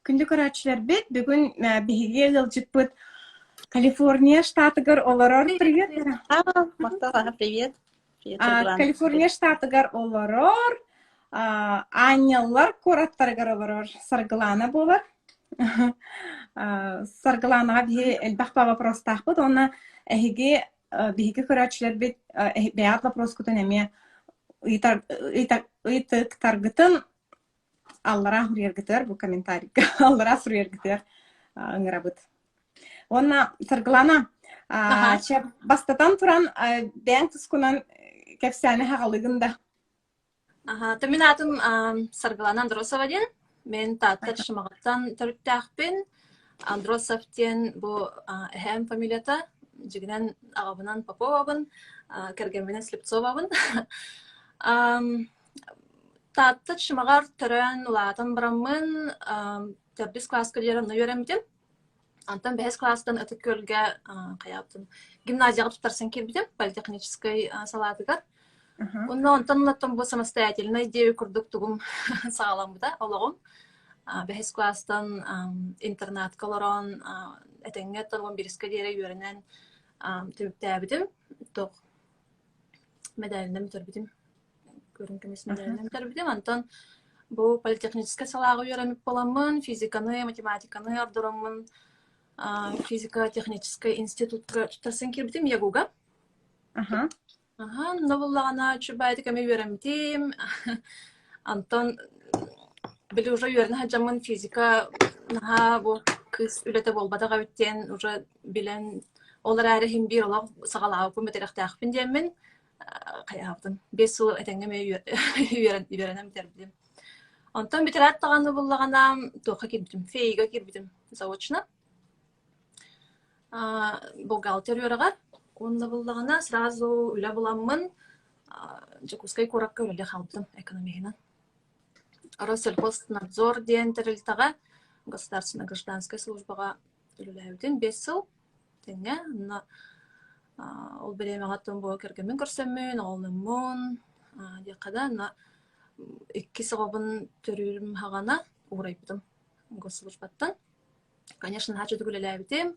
Күндү көрәчләр бит бүгүн биһиге ылжыппыт Калифорния штатыгар олорор. Привет. Мактала, привет. Привет, Сарглан. Калифорния штатыгар олорор. Анялар кораттаргар олорор. Сарглана болар. Сарглана бие элбахпа вопрос тахпыт. Онна эхиге биһиге көрәчләр бит бәят вопрос күтен эме ыйтыктаргытын аллара хүрергетер бу комментарий. Аллара сурергетер ыңырабыт. Онна Сарглана бастатан туран бәң тускунан кепсәне хагалыгында. Тәмин атым Сарглана Андросова ден. Мен таттар шымағаттан төрттәқпен. Андросовтен бұл әхәм фамилията. Жігінен ағабынан Поповабын, кәргенбенен Слепцовабын. Таттар шымағар түрін ұлатын бұрамын. Тәбіз класқа дерін өйеремден. Антон бәс класстан өтіп көлге қаяптым. Гимназияға тұттарсын келбедім, политехнической салатыгар. Онтан ұлаттым бұл самостоятельно идею күрдік тұғым сағаламыда, олығым. Бәс класстан интернат колорон, әтәңге тұлғым беріске дере үйерінен төбіптәбідім. Тоқ медалінім түрбедім. Көрін кемес медалінім түрбедім. Антон бұл политехнической салаға үйеріміп боламын, физиканы, математиканы ардырамын. Физико-технический институтка тұтасын келбедім, ягуға. Новыллағана чүбайды кәме үйерімдім. Антон білі уже үйеріні хаджамын физика бұл кыз үлеті болбадаға өттен уже білен олар әрі хем бір олақ сағалағы бұл мәтеріқті ақпен демін қаяқтым. 5 жыл әтәңгеме үйерінім тербедім. Антон бітір аттағаны боллағана тоққа келбедім, фейға келбедім заводшына. Бухгалтер үйеріға. Онда боллағана сразу үлі боламын. Жакускай коракка үлі қалыптым экономияна. Россельхознадзор ден тәрілтіға государственно-гражданская службаға үліләудің 5 жыл. Тәне, ол біремеға тұн бұл кергемен көрсемін, олымын, деқада, 2 сағабын түрілім хағана ұғырайбыдым госслужбаттан. Конечно, хачы түгілі ләбітім,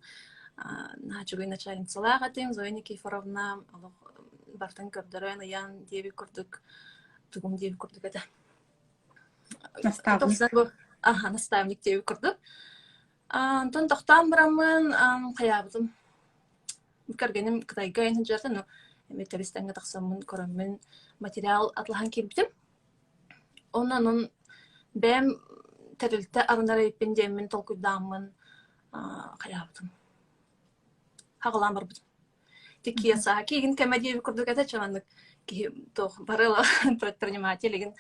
хачыгой начальницалаға тем, Зоя Никифоровна, бартын көрдірін, аян деві көрдік, түгім деві көрдік әді. Наставник. Наставник деві көрдік. Антон тоқтан бұрамын, қаябыдым. Көргенім қытайға енін жерді, металистенге тақсамын, көрімін материал атлаған келбідім. Онан бәм тәрілті арынар еппен демін толкүйдамын қаябыдым. Хағылан бар бұдым. Тек киясаға кейін кәмәдейі көрдік әті чамандық. Барыла предпринимателігін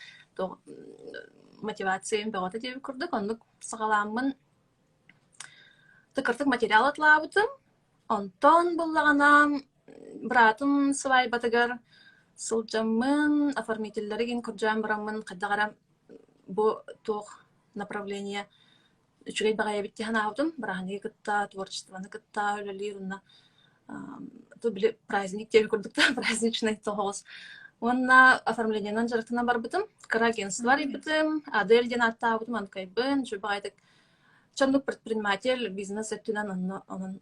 мотивациян бәғаты дейі көрдік. Ондық сағаламын тықыртық материал атлабыдым. Онтон боллағанам бұратым сылай батығар сылжамын, оформителлерігін көрджам бұрамын, қаддағарам бұл тоқ направление үчігей бағая біттіған аудым. Бірағаны кітта, творчестваны кітта, өлілер, ұнна праздник тебе көрдікті, праздничный тоғыз. Онна оформлениянан жарықтына бар бұдым. Карагенствар ебітім, Адельден атта аудым, анкайбын, жөбағайдық чандық предприниматель, бизнес әттінен оның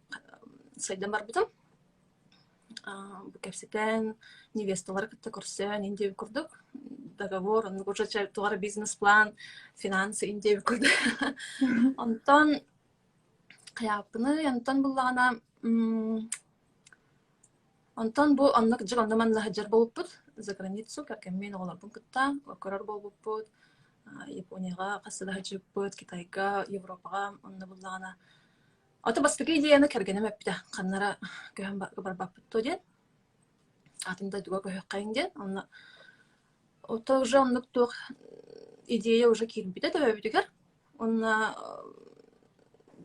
сайдан бар бұдым. Бұл кәпсетен, невесталар кітті көрсен, индеу көрдік. Договор, он уже туғары бизнес-план, финансы индеу көрдік. Онтан қияпыны, онтан бұллағана Антон бұл аннық жыл андаман лахаджар болып бұд, за границу, кәркеммен оғылардың күтта, көрар болып бұд, Японияға, қасы лахаджар бұд, Китайға, Европаға, онны бұллағана. Аты бастығы идеяны кәргенім әппіді, қаннара көйін бар баппыд тоден, атымда дуға көйік қайын ден, оты уже аннық туық идея уже келінбейді тәуәбідігер, онна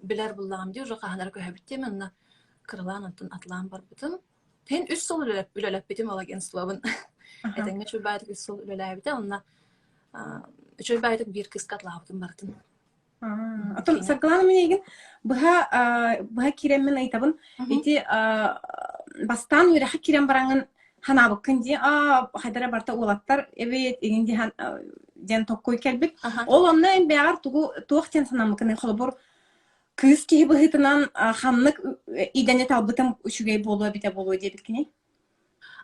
білер бұллағам де, уже қағанара көйәбіттем, онна кырылан антын атлан бар бұдым. Hen 3 yıl ülelep ola gençliğin. Etenge çöbaydık 3 yıl ülelep onunla çöbaydık bir kız katlavdım bartın. Atın saklanım negin buha kiremmen aytabın eti bastan yürü kirem barangın hanabıkkın diye Haydara barta olatlar evet egindi ден токкой келбит. Аха. Ол онна эн бәгәр туактен санамыкны холбор кыз ки быһытынан ханнык идәне талбытым үчүгей болу бите болу дебит кини.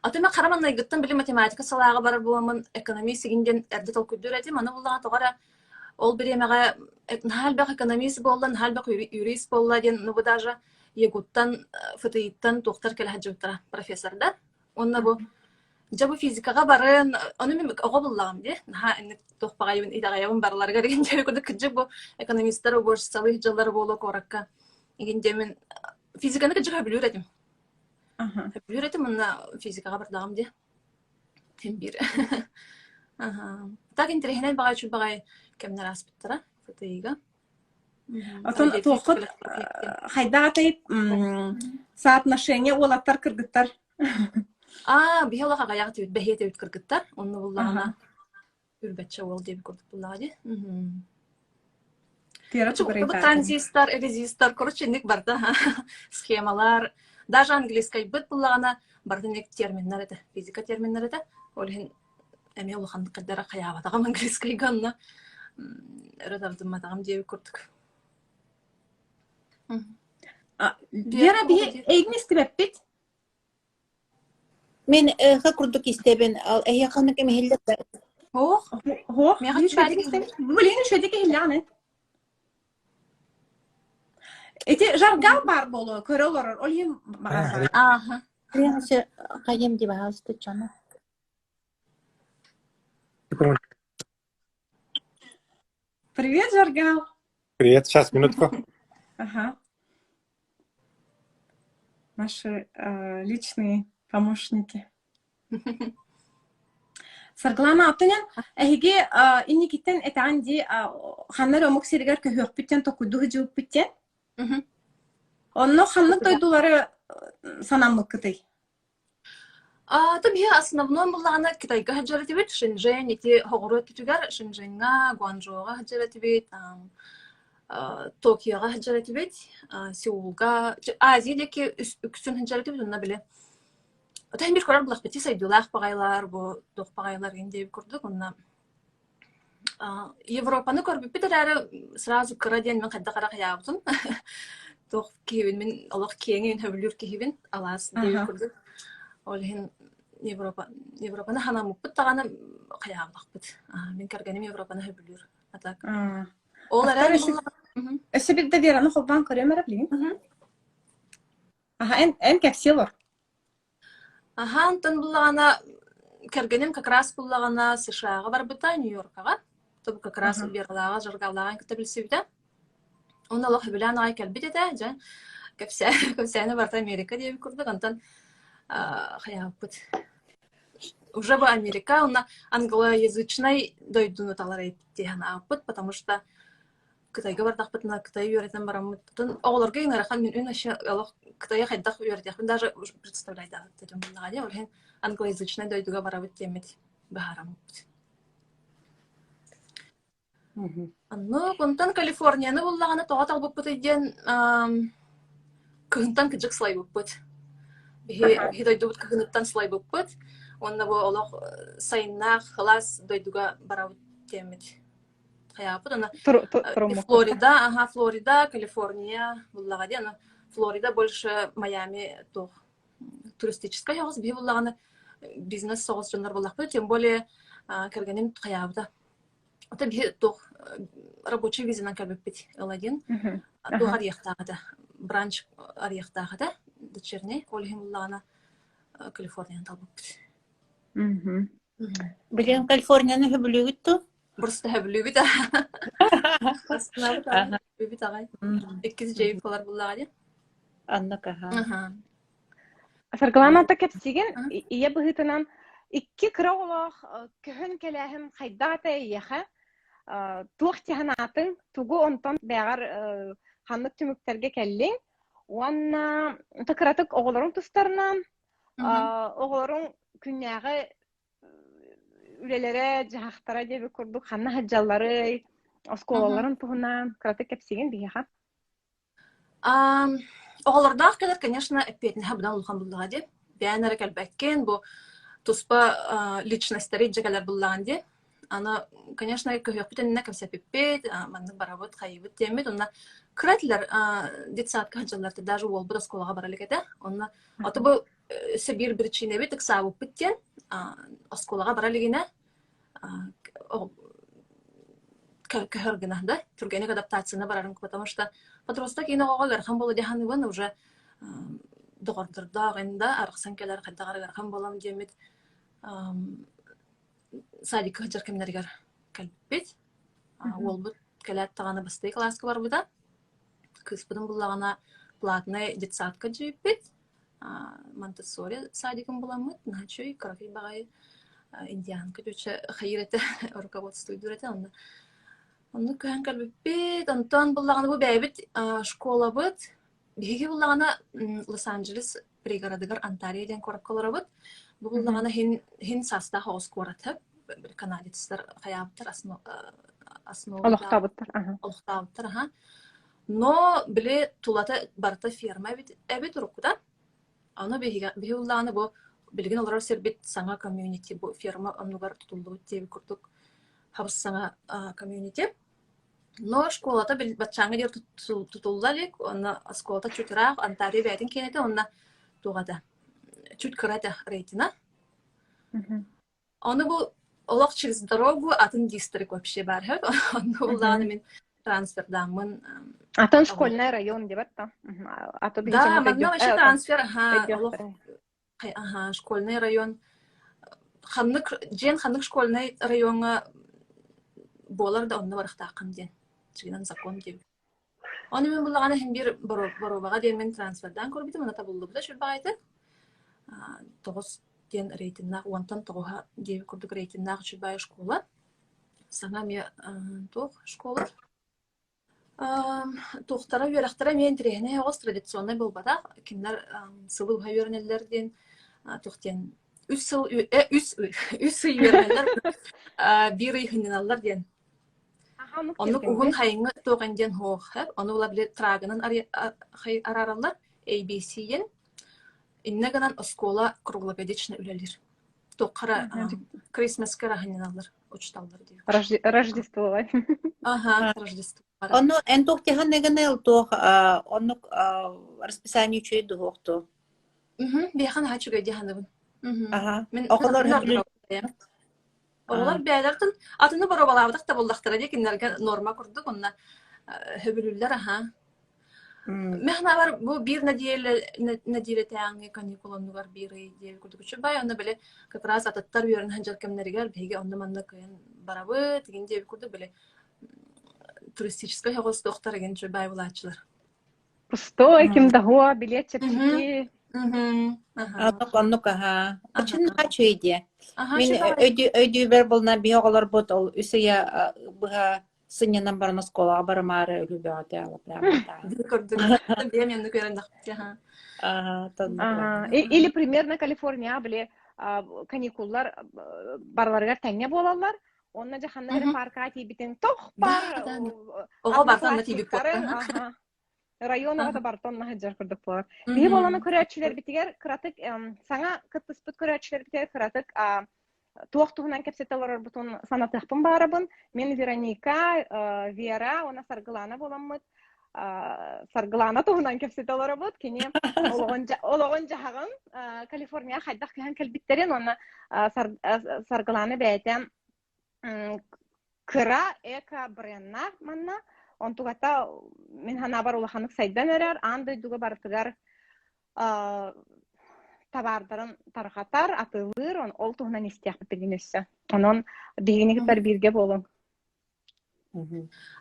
Атыма караманнай гыттан били математика салага бар буламын, экономист гинден эрдет ол күдүр этим, аны буллага тогара ол биремеге халбак экономист болдан, халбак юрист болладен, ну бу даже егуттан фытыйттан доктор келе хаҗыптара профессорда. Онна бу жабы физикага барын, аны мен ого буллагам ди. Ха эне тохпагайын идагайын барларга деген жер көдө кыжы бу экономисттер уборчсалы жыллар боло коракка. Игенде мен физиканы кыжыга билүр этим. Аха. Билүр этим мына физикага бардагам ди. Тем бир. Аха. Так интерехнен багай чу багай кемнер аспыттара фотоига. Атон тохот хайда атайып соотношение олаттар кыргыттар. Бихала гаяк тибит бехете бит кыргыттар. Онны буллагана үрбәтчә ол дип күрдек буллагы. Тера Бу чугырайта. транзистор, резистор, короче, ник барда схемалар. Даже английский бит буллагана барда ник терминнар это, физика терминнар это. Олин эме ул ханды кадара каяба тагам английский ганна. Радавдым матагам дип күрдек. Вера би эйгнести беппит. Мен курдук истебен ал эяханы кем хиллет. Ох, Хох, Мен мен шөдек Блин, шөдек хилланы. Эти жаргал бар болу, көрөлөр, олим багаса. аха. Ренсе кайым дип алысты чана. Привет, жаргал. Привет, сейчас, минутку. Ага. Наши личные помощники. Сарглана аптынан эһиге инникиттен этанди ханнар омук сиригер көһөкпүттен токуйду хыжыппыттен. Онно ханнык дойдулары санамлык кытай. Таби основном буллагана Китайга хаджара тибет, Шэньчжэнь ити хогору тутугар, Шэньчжэньга, Гуанчжоуга хаджара тибет, Токиога хаджара тибет, Сеулга, Азиядеки үксүн хаджара тибет, онна биле. Отан бир корар булак бити сайдулах багайлар, бу тох багайлар генде көрдүк, онна Европаны көрбүп битер сразу кыраден мен кайда кара каябытын. Тох кийин мен Аллах кийин хөбүлүр кийин алас деп көрдүк. Олхин Европаны ханамык таганы каябылакпыт. Мен кергеним Европаны хөбүлүр. Атак. Олар Эсебит де вераны холбан көрөмөр билин. Эн кепсилор. Антон буллагана кергеним как раз буллагана США-га барбыта, Нью-Йоркага. Топ как раз берлага жаргаллаган китабилсибде. Он Аллах билан ай келбите да, жа. Кепсяны барта Америка деп көрдүк, антон хаябыт. Уже в Америка, он англоязычный дойдуну талар эттихан апыт, потому что Кытайга бардак бытына Кытай үйрөтен барамытын. Оголорга иңарахан мен үнашы Аллах Кытайга хайдак үйрөтөкмүн, даже представляй да дедим буллага де, олхен англоязычный дойдуга барабыт темет баharamыт. Анно контан Калифорнияны буллаганы тога талбыппыт иден кыгынтан кыжык слай буппыт. Бихи дойдубут кыгыныттан слай буппыт. Онна бу Аллах сайыннах хылас дойдуга барабыт темет. Флорида, Калифорния, буллагади, Флорида больше Майами, то туристическая явыз, би буллаганы бизнес соғыз жондар буллақпы, тем более кергеним хаябыда. Это би то рабочий визинан кәлбеппет L1, то арияқтағыда, бранч арияқтағыда, дочерней, олхим буллаганы Калифорниян талбеппет. Билен Калифорнияны хөбүлүгүттү. Просто хөбүлүү бит. Астына бит агай. Экиз жейп болар буллагы. Аннакаха. Саргаланата кепсиген ие быһытынан икки кыраолох көһөн келэһим хайдата иеха туохтиханатын тугу онтон бягар ханнык түмүктерге келлин. Уанна тыкыратык оголорун тустарынан оголорун күннәгы үлелере жахтара деп көрдүк, ханна хаджаллары, осколаларын туһунан кыратык кепсиген бияха. Оголордах келер, конечно, эппетин хабдан улхан булдыга деп. Бәянары кәлбәккен, бу туспа личностьтери жегелер буллаган деп. Ана, конечно, көһөкпүтен нәкем сәпиппет, манны барабыт, хайыбыт темет, онна кыратилер детсадка хаджаларты, даже ол бұда сколаға баралык әді. Онна, аты бұл себір бірчине бет, ықсабып біттен, сколаға баралыгіне, көһөргінах, да, түргенек адаптацияна барарым, потому что подросток ені оға гархан болу деханы бан, уже доғырдырда ағында, арықсан келер қайдағар гархан болам демет, садик хаджар кемнергер кәлбет, ол бұд кәләт тағаны бастай класска бар бұда, кыспыдың бұлағана платный детсадка жүйіппет, Монтессори садикым буламыт, начой карафи багай индианка жөчө хайрете руководство дүрете онда. Онда көһөн калбиппет, онтон булаганы бу бәйбит школа быт. Биги булагана Лос-Анджелес пригородыгар Онтариоден коракколорабыт. Бу булагана хин саста хаус коратып, бир канадецтер хаяптыр основа. Олохтабыттыр, ага. Но биле тулата барта ферма бит рукуда. Аны биги булаганы бу билген олар сербит саңа комьюнити бу ферма онугар тутулду деп курдук. Хабыс саңа комьюнити. Но школата бил батчаңга дер тутуллалык, онна школата чутыраак Онтарио бәйтин кенете, онна тугада. Чуть кырата рейтина. Аны бу олақ через дорогу атын дистрикт вообще бар. Аны булаганы мен трансфердамын. Атын школьный район деп атта. Да, манна вообще трансфер, ага, школьный район. Ханнык школьный районга болар да онны барахтакын ден. Чигинен закон деп. Аны мен булаганы хем бир боробага ден мен трансфердан көрбүтүм, ана табылды да шурбайды. 9 ден рейтиннак, онтан тогуга деп көрдүк рейтиннак шурбай школа. Саңа ме тох школа. Тухтара верахтара мен трехне огос традиционный болбада. Кимдер сылы хайвернелерден тухтен үс үйернелер бир үйхинналар ден. Оны угун хайыңы тоғанден хоғып, оны ола біле трагынан араралар, ABC-ен, иннеганан оскола круглогодично үлелер. Тоққара Крисмаскара ханналар, учталар дейі. Рождество. Ага, Рождество. Оны эн тоқтихан негенел тоқ, оны расписание чөйді хоқты. Бейхан хачуға дейханыбын. Олар бәйләртін атыны барабалабыдық та болдақтыра декендерге норма күрдік, онна хөбілілер, аха. Мәхна бар, бұл бір нәдейлі тәңі каникуланы бар бір дейі күрдік үші бай, онна біле как раз атыттар бүйерін ханжар кемнергер, бейге онна манна көйін барабы, деген дейі күрдік біле туристической хағыз доқтар еген үші бай бұлачылар. Пустой, кем дағуа, билет чепчеки. Аннук, ага. Ачын хачуйде. Мен өйді бер болна биоғалар бот, ол үсія бұға сынянан барына сколаға барымары үлі бәғаты алып. Или примерно Калифорния біле каникуллар барларғар тәңе болалар, онна жаханнары парка тейбітен тоқ бар. Оға бартанна тейбіп бот. Районға да бартон нахаджар күрдік болар. Бейі боланы көрәтшілер бітігер, қыратық, саңа қыттыспыт көрәтшілер бітігер, қыратық, туақ-туғынан кәпсеталар бұтын санатықпын барабын. Мен Вероника, Вера, она Саргылана боламыд. Саргылана туғынан кәпсеталар бұд. Кене олығын жағын Калифорния қайдақ кән кәлбіттерін, оны Саргыланы бәйтен кыра эка бренна манна. Он тугата мен хана бар улаханык сайдан эрер, андай дуга бартыгар табардарын тархатар, атылыр, он ол тугынан истияқ бітігінесі. Онын дегені кітар бірге болың.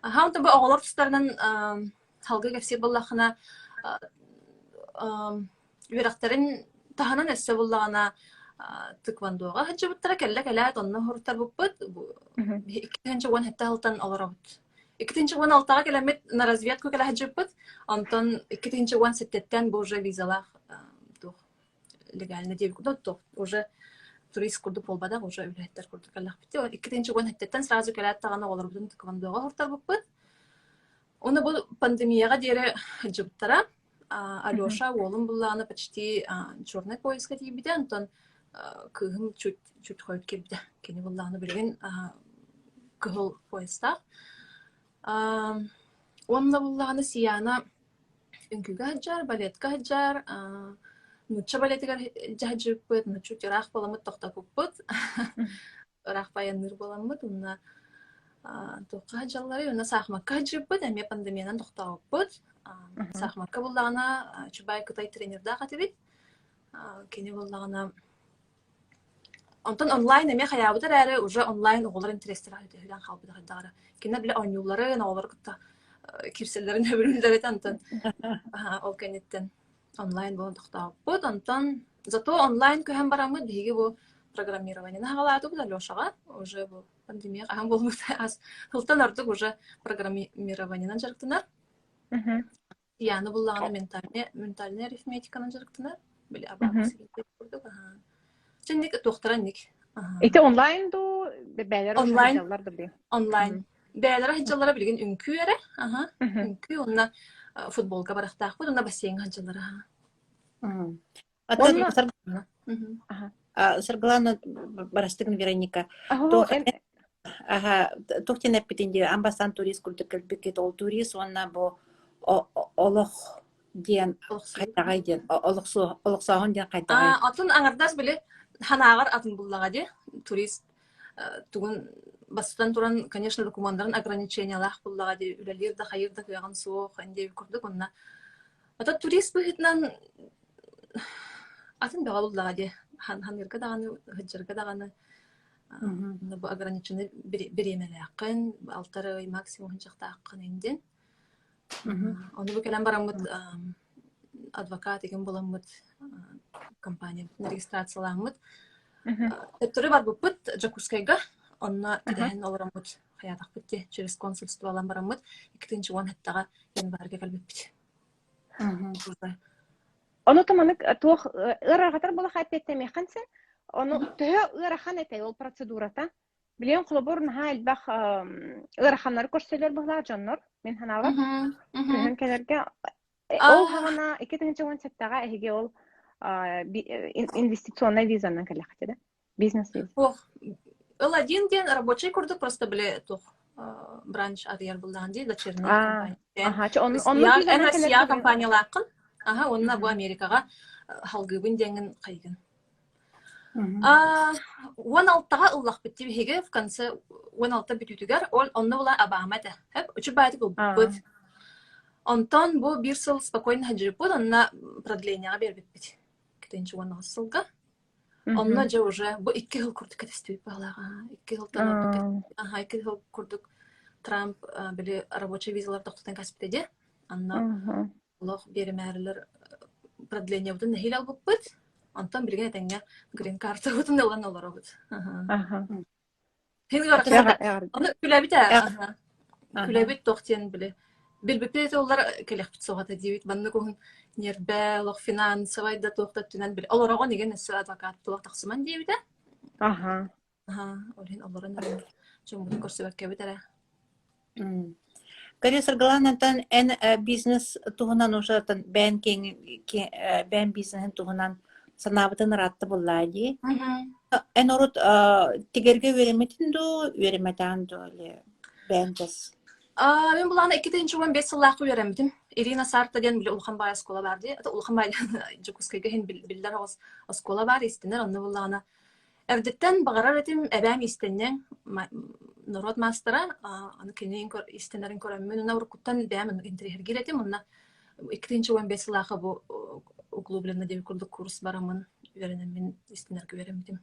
Хаунты бұл оғылар тұстарынан халғы кәпсе боллақына үйрақтарын таханан әсі боллағына тыквандуға хаджы бұттара кәлі онны хұрттар бұппыд. 2-1 хәтті алтан олар ауыд. 2-1 километр на разведку кәлі хаджыппыд. Антон 2-1 сеттеттен бұл уже визалақ легально деп күрді. Уже турист күрді болбада, уже үләттер күрді кәлі бітті. 2-1 сеттеттен сразу кәлі аттағаны олар бұдың тыквандуға хұрттар бұппыд. Оны бұл пандемияға дері хаджыптара. Алеша олым бұллағаны почти черный поиска дейбіде. Антон күйім чуть қойып келбіде. Кені бұллағаны білген кыһыл поезда. Онна буллаганы сияна үңкүгө хаджар, балетка хаджар, нучча балетигер жаһажыппыт, нуччу жырах боломут тохтопуппут. Ырах баянныр боломут, унна тоққа хаджаллары, унна сахмакка хаджыппыт, эме пандемиянан тохтоппут. Сахмакка буллагана чубай кытай тренерда катыбыт. Кени буллагана онтон онлайн эме хаябытыр әрі уже онлайн оғылар интерестер өтөһүлән халбыда хаддагара. Кине биле онюлары, оғылар кытта кирселерин өбүрүлдөрөт антон. Ол кенеттен онлайн болон тохтооппут. Онтон зато онлайн көһөн барамыт биги бу программирование хагалааты бу Лёшага уже бу пандемия каһан болмут. Хылтан артык уже программированиенан жарыктынар. Яны буллаганы ментальный арифметиканан жарыктынар. Биле абаксы курдук. Чендик тохтаранник. Ити онлайн ду бәлер Онлайн. биле. Онлайн. Бәлер хаҗаллары билген үңкү эре. Үңкү онна футболга барактак бу, онна бассейн хаҗаллары. Атын Саргалана барастыгын Вероника. Тохтен эппитинде амбасан турист курдукел бекет ол турист, онна бу олох диен кайтагайден, олохсагын диен кайтагай. Атын аңардас биле ханагар атын буллага ди. Турист тугун бастан туран, конечно, документтарын ограничениялах буллага ди. Үлелер да хайырда кыяган суох энде курдук онна. Ата турист быхитнан атын бага буллага ди. Ханырга даганы, хаджырга даганы бу ограничены беремелякын, алтары максимум хынчактакын энден. Оны бу келен барамыт адвокат еген боламыт компания регистрацияланмыт. Төттөрү бар буппут Жакускайга, онна киден олорамыт хаятак битти через консульство алан барамыт. 2-нче хаттага январга келбеппит. Onu tamanik tuh ırahatar bula hayat mekhansen. Onu tuh ırahan ete ol prosedurata. Biliyorum kulübür nihayet bak ırahanları koşseler bular canlar. Men hanalar. Hem kelerge ol havana 2-nче сәттәгә эһиге ol инвестиционный визаның калахтыда. Бизнес виза. Ул один день рабочий курдук просто биле тух бранч адыяр булдан ди дочерний компания. Россия компаниялакын. Онна бу Америкага халгыбын деңин кайгын. 16-тага ыллах битти биһиге в конце 16 бүтүтүгөр ол онна була Обамада. Хеп үчү байтык бут. Онтон бу бир сыл спокойно хаджырып, онна продлениега бербит бит. 2-нче 16 сылга. Онна же уже бу 2 жыл курдук кетестип балага. 2 жылдан 2 жыл курдук Трамп биле рабочий визалар токтотон каспитеде. Анна Лох беремәрләр продление бутын нәһил алып бит. Антан биргә тәңгә грин карта бутын алган алар бит. Хин гаракта. Аны күләбит. Күләбит токтен биле. Билбепте олар келек бит согата дибит. Банны көн нербә, лох финансовый да токтатынан биле. Алар аган дигән адвокат булак таксыман дибит. Олин аларны чөмбү көрсөбәк кебитәре. Кали Саргаланантан эн бизнес туһунан уже банкинг бен бизнесен туһунан санабытын ратты буллади. Эн орут тигерге вереметин ду, вереметан ду ле бенкес. Мен буланы 2-нче 15 сыллакы веремдим. Ирина Сарта ден биле Улханбай школа барды. Ата Улханбай Жакускайга хен билдер школа бар истенер, аны буланы. Эрдеттен багарар этим эбәм истеннен народ мастера, аны кенен истенерин көрөммүн, уна уркуттан бәм интерьергилетим, уна 2-нче 15 сыллакы бу углубленно деп курдук курс барамын, веренем мен истенерге веремдим.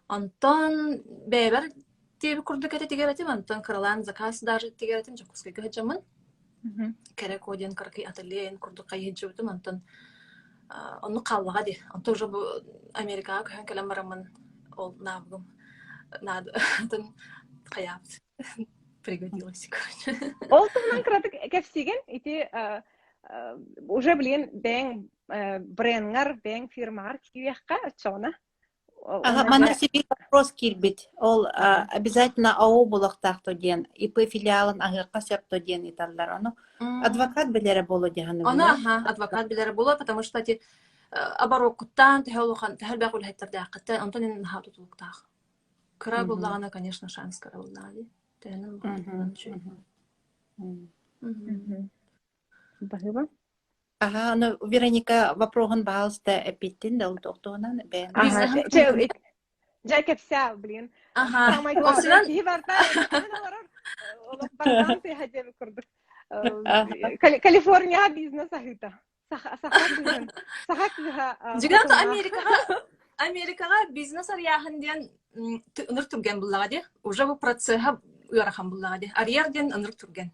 Антон бәбер деп курдук эте тигеретим, Антон Каралан заказ даже тигеретим, Жакускайга хаджамын. Керек оден каркай ательен курдук кайыджыбытым, Антон onu kallığa di. Антон уже бу Америкага көһөн келем барамын. Ол навгым. Надын каябыт. Пригодилась, короче. Ол тугунан кратык кепсиген ити уже билген бен брендгар, бен фирмар киякка чона. Мана себе вопрос кирбит. Ол обязательно АО булактакты ден, ИП филиалын агырка септо ден италлар. Аны адвокат билере болу деганы. Аны адвокат билере болу, потому что ти оборот куттан, тахолухан, тахалбакул хаттар дакытта, Антонин хатутулуктак. кыра буллагана, конечно, шанс кыра буллагана. Тенен Баһыба. Ага, ну, Вероника, вопрогын баалста эпиттин да ултуқтуғынан бән. Ага. Жакет вся, блин. Самай главное, ки барта. Бардан ты хадем курдук. Калифорния бизнес ахыта. Жиган Америкага бизнес арияхын ден ыныр түрген буллага де. Уже бу процесса ырахан буллага де. Арияр ден ыныр түрген.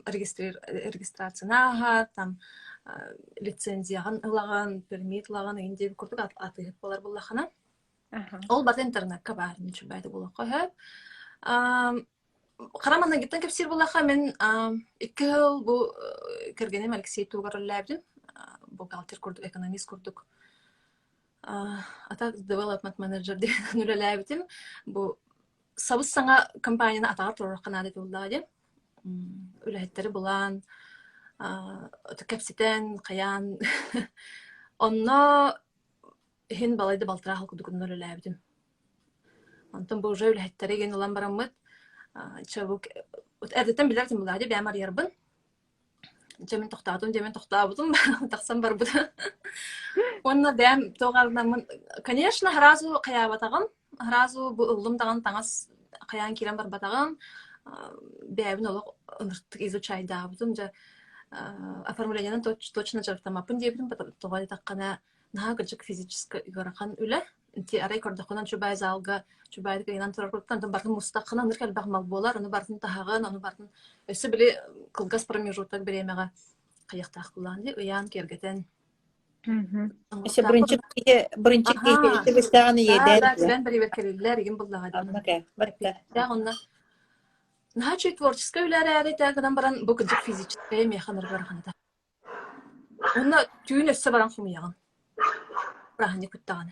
Регистрацияға, там лицензияған ылаган, пермит ылаган инде курдук атыгыт болар буллахана. Ол бат интернетка бар, ниче байды булакка хөп. Карамана гиттен кепсир булаха мен 2 жыл бу кергенем Алексей Тугар ләбдим. Бухгалтер курдук, экономист курдук. Ата development manager деген үле ләбдим. Бу сабыз саңа компанияны атага туракана деп буллагы. Үләһеттәре булан, кәпситен, каян. Онно хин балайды балтыра халкудукуннар үләбдим. Антон бу уже үләһеттәре ген улан бараммыт. Чабук әдеттен биләрдим булады, бәмар ярбын. Жемен тоқтабудым, тақсам бар буды. Онна бәм тоғарнамын. Конечно, харазу каябатагым, харазу бу улым даган таңас каян кирен бар батагым. Бәбін олық ынырттық изучай дабыдым. Оформлениянын точно жарықтамапын дебідім. Тоғады таққана наға гүлчік физическі үйгорақан үлі. Те арай көрдіқынан чубай залға, чубайды кайынан тұрар көрдіқтан, бардың мұстаққына ныркәл бағмал болар, оны бардың тағағын, оны бардың өсі біле қылғас промежутак беремеға қаяқтақ қыланды, ұян кергетен. Эсе бірінші кейте бістағаны едәді. Бән бір евер керелілер, еген бұллағады. Аннаға, бітті. Наха чуть творческая үләрәре тәгәдән баран бу кыҗык физическая механер барганда. Онна түйін өссө баран хумыягын. Брахани күттәгәне.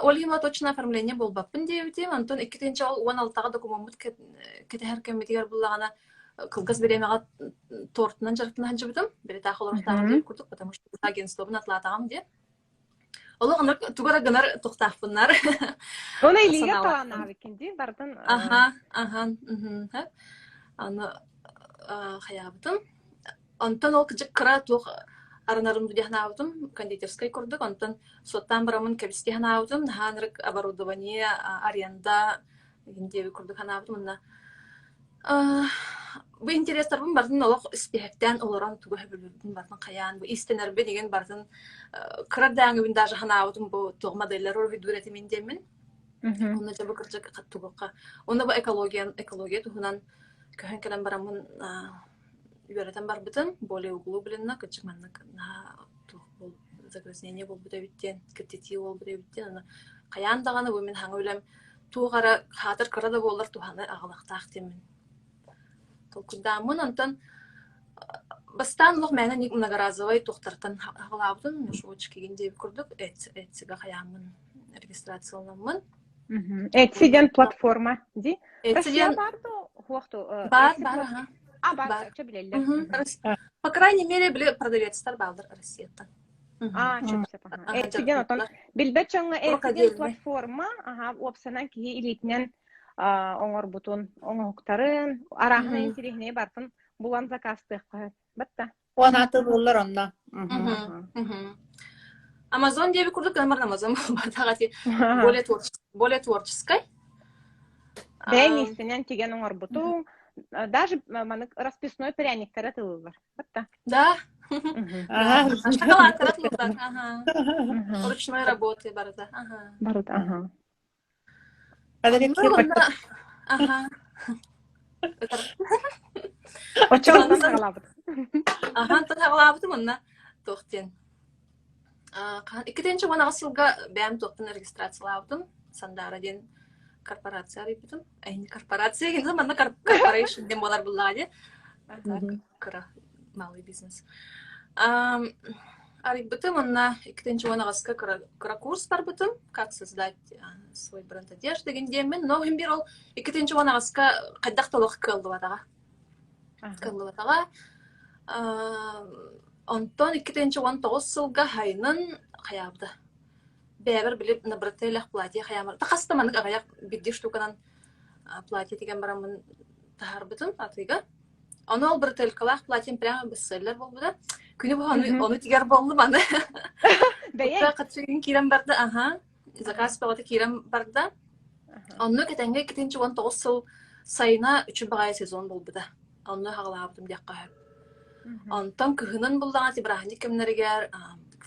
Олима точно оформление болбаппын дебитим. Антон 2-нче 16-га документ кетәһәр кемитигәр буллагана кылгыз беремәгә тортынан жарыктан җибдем. Бере тахылыртагы дип күрдек, потому что агентствоны атлатагам дип. Олоғыныр тугара гынар тоқтақпынар. Оны илиге талана бекенди бардын. Аны хаябытым. Антон ол кыжык кыра туқ арынарымды дехнабытым, кондитерской көрдік. Антон соттан барамын кәбісте ханабытым. Ханырык оборудование, аренда дегендеби көрдік ханабытым. Бу интерестербин бардын олох истехтен олоран тугу хөбүлүрдүн бардын каян бу истенербе деген бардын кырдаңыбын даже ханаабытым бу тог модельлер үрдүрети мен демин. Оны жабы кыржак каттугукка. Оны бу экология тугунан көһөн келен барамын үйрөтен барбытын более углу билинна кычманнык на туг бул загрязнение болбу дебиттен, кеттити болбу дебиттен. Каян даганы бу мен хаңы билем тугара хатыр кырада болар туханы агалактак демин. Толкудамын, антон бастан лох мәне ник многоразовый тухтартан хагалабдын, мешочки генде көрдүк, этсига хаямын регистрацияланмын. Этсиден платформа, ди? Этсиден барды, хуакту. Бар, бар, чё билелер. По крайней мере, биле продавецтер балдыр Россиядан. Чөпсө паха. Этсиден отон билбет чоңга этсиден платформа, опсанан кии илитнен оңор бутун, оңоктарын, арахны интерехне бартын, булан закастык кайт. Бітті. Онаты болар онна. Amazon diye bir kurduk, ama Amazon более творческой. Бәйін истенен теген оңор буту, даже расписной пряниктары тылы бар. Бітті. Да. Шоколад таратылыктар. Ручной работы барда. Барда, Очоғын сағалабыд. Тағалабыды мұнна тоқтен. 2-нче ғасылға бәм тоқтын регистрациялабыдым. Сандара ден корпорация арайбыдым. Әйні корпорация ген заманда корпорация ден болар бұллады. Кыра, малый бизнес. Арайбыдым, онна 2-нче ғасылға кыра курс барбыдым. Как создать свой бренд одежды гендемен, но химбир ол 2-нче ғасылға қайдақтылық кылды батаға. Онтон 2-19 жылга хайнын хаябды. бәбір біліп набрателях платье хаямар. Тақастаманық ағаяқ бірде штуканан платье деген барамын тахарбытын атыга. Оны ол брателкалах платьем прямо бестселлер болбуда. Күні бұл оны тигер болды маны. Бәйен. Қатшығын кирем барды, аха. Заказ бағыты кирем барды. Оны кетенге 2019 сыл сайына 3 бағай сезон болбуда. Оны хағалабытым дияққа хөп. Онтан күхінін бұлдаған тибрахни кемнергер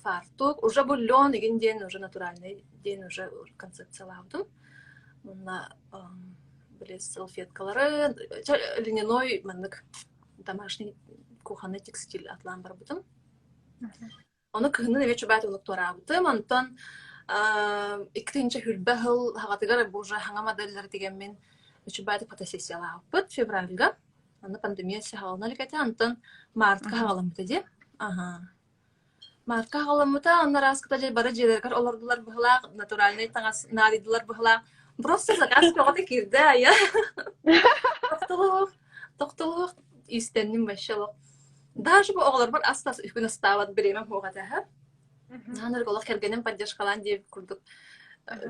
фартук. Уже бұл лен еген ден, уже натуральный ден, уже концепциялабытым. Онна білес салфеткалары, льняной маннык домашний кухонный текстиль атлан бар бутым. Оны күхінін еве чубайт олық тора бутым. Онтан иктинче хүлбе хыл хағатыгар бұжа хаңа модельдер деген мен чубайты фотосессияла бут февральга. Оны пандемия сехалына ликәте, антон мартка хағаламыты де. Мартка хағаламыты, онна раскыта жай бары жерлергер олардылар бұғылақ, натуральный таңас наридылар бұғылақ. Просто заказ көғаты кирді, ая. Тоқтылық, истеннің бәшелік. Даже бұл оғылар бар астас үкін ұстават біремем хоғаты әхіп. Наныр олық кергенен поддержкалан деп күрдік.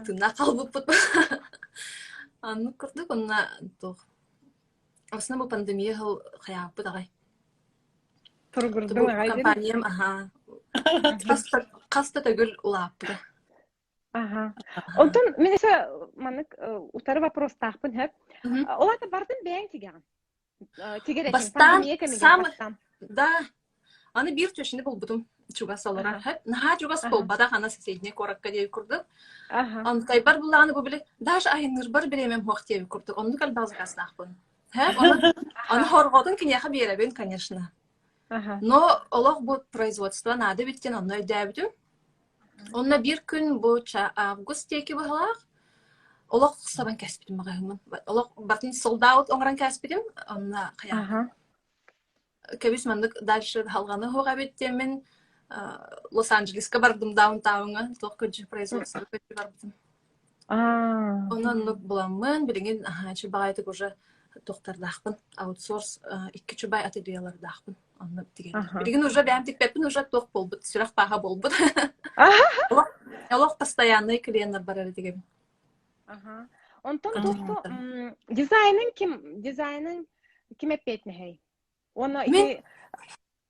Түнна қалбып бұт. Анны күрдік, онна тұқ. Осына бұл пандемия ғыл қаяпы дағай. Тұргырдың ағай деді? Компаниям, аха. Қаста төгіл ұлапы. Онтон, мен есе, манық, ұтары вопрос тақпын әп. Олаты бардың бәйін теген? Бастан, самы, да. Аны бір төшінде бұл бұдым чугас олар әп. Наға чугас бұл бадақ ана соседіне коракка дейі күрдік. Анкай бар бұлағаны бұл білі, даже айыныр бар біремем хоқ дейі күрдік. Онды кәл бағзы қасынақ Оны хорғодың кенеха беребен, конечно. Но олық бұл производство нады біттен оны өйдәбітім. Онна бір күн бұл август теки бұғылақ. Олық сабан кәспітім бағайымын. Олық бартын солдаут оңыран кәспітім. Онна қияқ. Кәбіс мандық дальше халғаны хоға біттемен Лос-Анджелесқа бардым даунтауыңа. Тоқ көджі производство көджі бардым. Онан бұламын, біліңген бағайдық уже тоқтардақпын, аутсорс, 2 чубай ательелардақпын. Білген уже бәм текпеппін, уже тоқ болбыд, сұрақ баға болбыд. Олық постоянный клиенттер бар әрі деген. Онтан тоқты, дизайнын кім әппетіне хей? Оны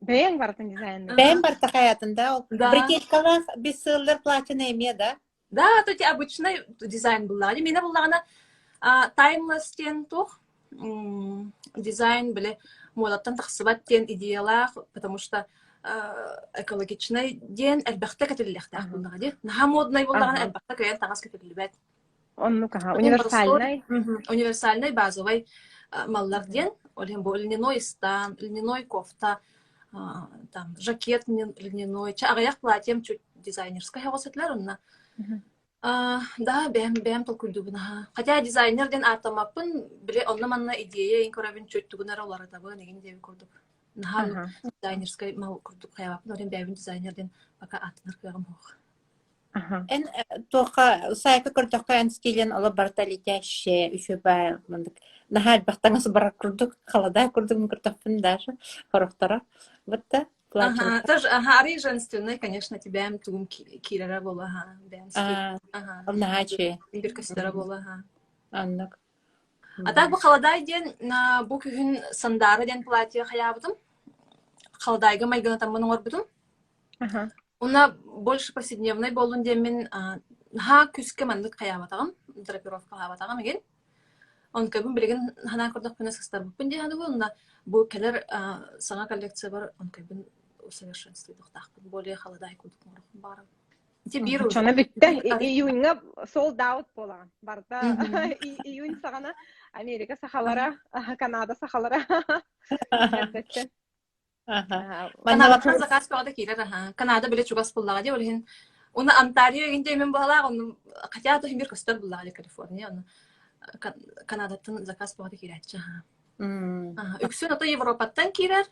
бәйін бардың дизайнын? Бәйін барты қаятында, брикеткалар біз сыллар платина еме, да? Да, тоти обычный дизайн бұллағаны. Мені бұллағына таймлесстен тоқ, дизайн біле молаттан тақсыбат ден идеялақ, потому что экологичный ден әлбәқті кәтіліліқтақ бұллаға де. Наға модный бұллағаны әлбәқті көйен тағас кәтілілбәт. Оны қаға, универсальный? Универсальный базовый маллар ден. Олен бұл льняной стан, льняной кофта, жакет льняной. Ағаяқ платьем чуть дизайнерская ғосетлер онна. Да, бәм толкуйду бұна. Хотя дизайнерден артамаппын, біле онна-манна идея ең көрабін чөттігінер олары табы, неген деуі көрдік. Нахан дизайнерскай мал көрдік қаябапын, орен бәйбін дизайнерден бака атынар көғым хоқ. En toqa sayfa kurduqqa anskelen ala bartalityaşe üçü bay mandık. Nahal baxtаңыз бар kurduq, qalada kurduq kurtaqpın даже хорохтара. Бітті. Ага, тоже, ари женственный, конечно, тебя им тугум кирера была, ага, бэмский. Ага. Нахаче. Биркастера была, ага. Аннак. А так bu қаладай ден, bu күхін сандары ден платье хаябытым. Қаладайға майгына тамын орбытым. Она больше повседневной болун демен, күске мандык хаябатағым, драпировка хаябатағым еген. Он көбін білген хана көрдік пөнес қыстар бұппын де ханы бұл, бұл келер саңа коллекция бар, он көбін усовершенствуйдық тақпын, более қаладай көдік мұрықын барым. Чана бітті, июньға sold out болаған. Барда июнь сағана Америка сақалара, Канада сақалара. Канада заказ қоғады кейлер, Канада біле чугас боллаға де, олығын. Оны Онтарио егенде емен болалақ, оны қатя тұхын бір көстер боллаға де Калифорния, оны Канадаттан заказ қоғады кейлер. Үксін ота Европаттан кейлер,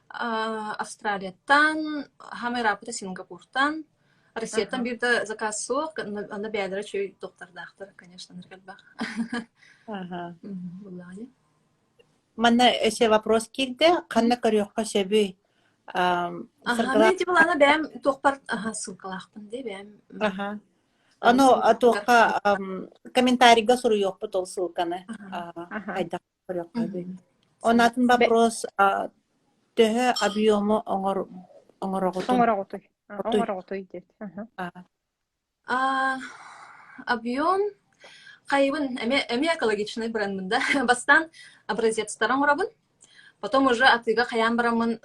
Австралияттан, Хамерапыта Сингапуртан, Россияттан bir de заказ соқ, ана бәдірі чөй тоқтардақтыр, конечно, нұргәл бақ. Бұллағы. Мана өсе вопрос келді, қанна көріққа сөбі? Мен де бұл ана бәм тоқпар сылқалақпын де бәм. Оно атуха комментарийга соруyok bu tol ссылканы. Айда көрөк кайбы. Онатын вопрос төһө объему оңорогутун. Оңороготой дейт. Объем кайбын эми экологичный брендмында бастан образецтарын урабын. Потом уже атыга каян барамын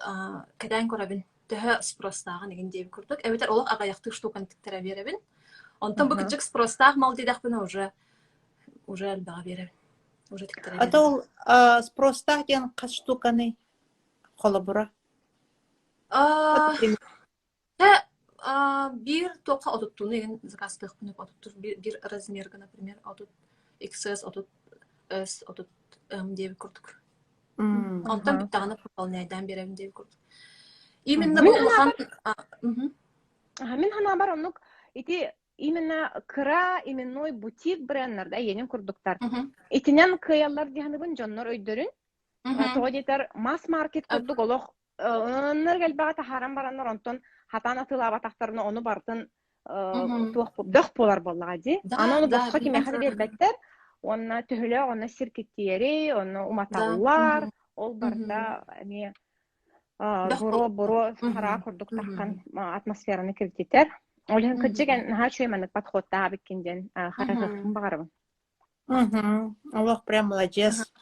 кадан көрөбүн. Төһө спростагы деген деп көрдүк. Эбетер олох агаяктык штуканы тиктере беребин. Онтон бу кичик спростаг мал дедакпын уже албага беребин. Уже тиктере беребин. Атол спростаг ден кач штуканы холобура. Bir toqa otuttun egen zakastıq bunu otuttur bir размерга, например, otut XS otut S otut M diye kurduk. Ondan bir tane пропалнайдан берем diye kurduk. Именно bu улахан Мен хана бар онук ити именно кыра именной бутик бренднерда енин курдуктар. Итинен кыяллар диханыбын жоннор өйдөрүн. Тоодетер масс маркет курдук олох оннор гэлбага тахаран бараннар онтон хатан атылаба тахтарына onu бартын дох болар боллага ди. Аны onu босқа кеме хады бербеттер. Онна төһөлө, онна сиркеттиери, онна уматаллар, ол барда эми боро сара курдук таккан атмосфераны кирдитер. Олен кыджеген хачуйманык подходта биккенден харакатын багарабын. Аллах прям молодец.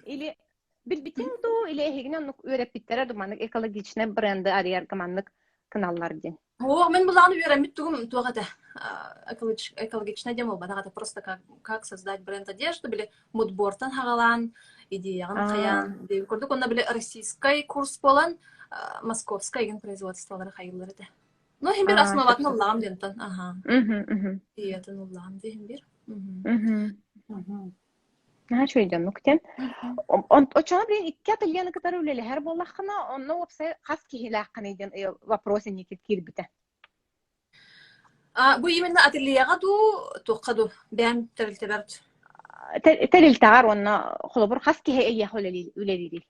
Или билбитин ду или хигнен үреп биттере думанык экологичный бренды арияр командык каналлар ден. Мен буланы үйренмит тугум тугата. Экологичный дем болбада, просто как создать бренд одежды, били мудбортан хагалан, идеян каян деп көрдүк. Онда били российский курс болан, московский ген производстволары хайыллар эте. Ну, хим бир основатын уллагам дентан. Иятын уллагам дем бир. Чөйдөн нуктен. Очона билен икки атылганы кытары үлеле хер боллахына, онно опсай хас кихилакканы ден вопросы никит кирбите. Bu именно ательега туқаду бәм тәрилтебәрт. Тәрилтәгәр онна холобур хас кихе эйя үлелири.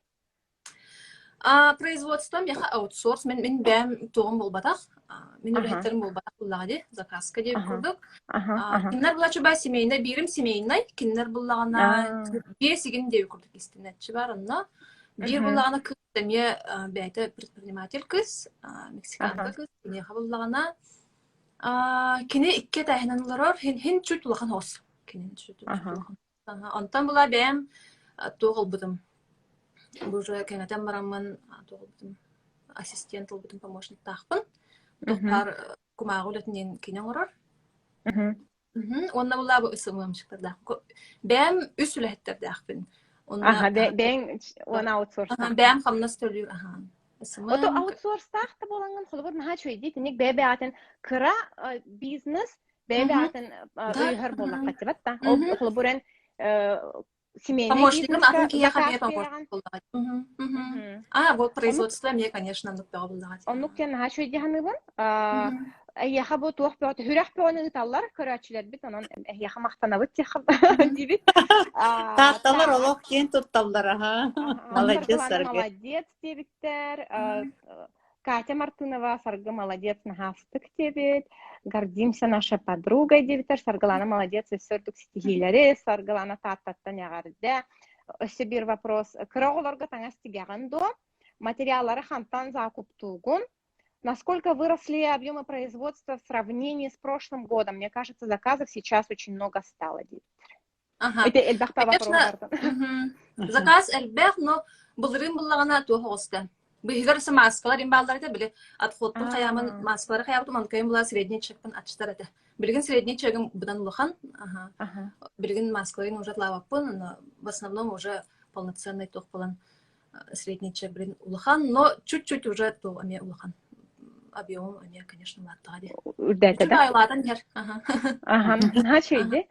Производством яха аутсорс мен бәм тугым болбатак. Мен үлеттерим болбатак буллагы заказка деп курдук. Кинлер була чуба семейный, бирим семейный, кинлер буллагына бесигин деп курдук истинетчи бар онна. Бир буллагына кыз деме бәйте предприниматель кыз, мексиканка кыз, неха буллагына Kini ikki tahinanlar hin çut ulaqan hos. Kinin çut ulaqan. Ondan bula bem toğul budum. Buje kenetem baramman toğul budum. Assistent ol budum помощник taqpın. Doktor kumağulatın kinin orar. Onda bula bu ısımım çıktırda. Bem üsülettir daqpın. Ben ona outsource. Bem xamnas tölüyor. Ото аутсорстахта болгон холбор наха чөйди тиник бебеатен кыра бизнес бебеатен үйөр боллакка тибатта. Ол холборен семейный помощником атын кия хабе помощник боллагат. Вот производство мне, конечно, нуктага боллагат. Онуктен наха чөйди ханыбын. Яха бу туох бот хүрэх боны таллар көрөчүлөр бит анан яха мактанабыт дибит. Татталар олох кен тутталдар ага. Молодец сарга. Молодец дебиттер. Катя Мартынова сарга молодец нахафтык дебит. Гордимся нашей подругой дебиттер. Саргалана молодец өссөрдүк стихилери, саргалана таттаттан ягарды. Өсө бир вопрос. Кыроголорго таңа стигаган до материаллары хантан закуптугун. Насколько выросли объемы производства в сравнении с прошлым годом? Мне кажется, заказов сейчас очень много стало. Это эльбах по вопросу. Заказ эльбах, но булрым буллагана тухоста. Бигерсе маскалар имбалдар эте биле атхоттун каямын маскалар каябытым анкайым була средний чекпин ачтар эте. Билген средний чегим будан улахан. Билген маскаларын уже лаваппын, но в основном уже полноценный тох болан средний чек билен улахан, но чуть-чуть уже то аме улахан. Объем, конечно, маттади. Үрдәтә дә. Айладан һәр. Ага, шәйде.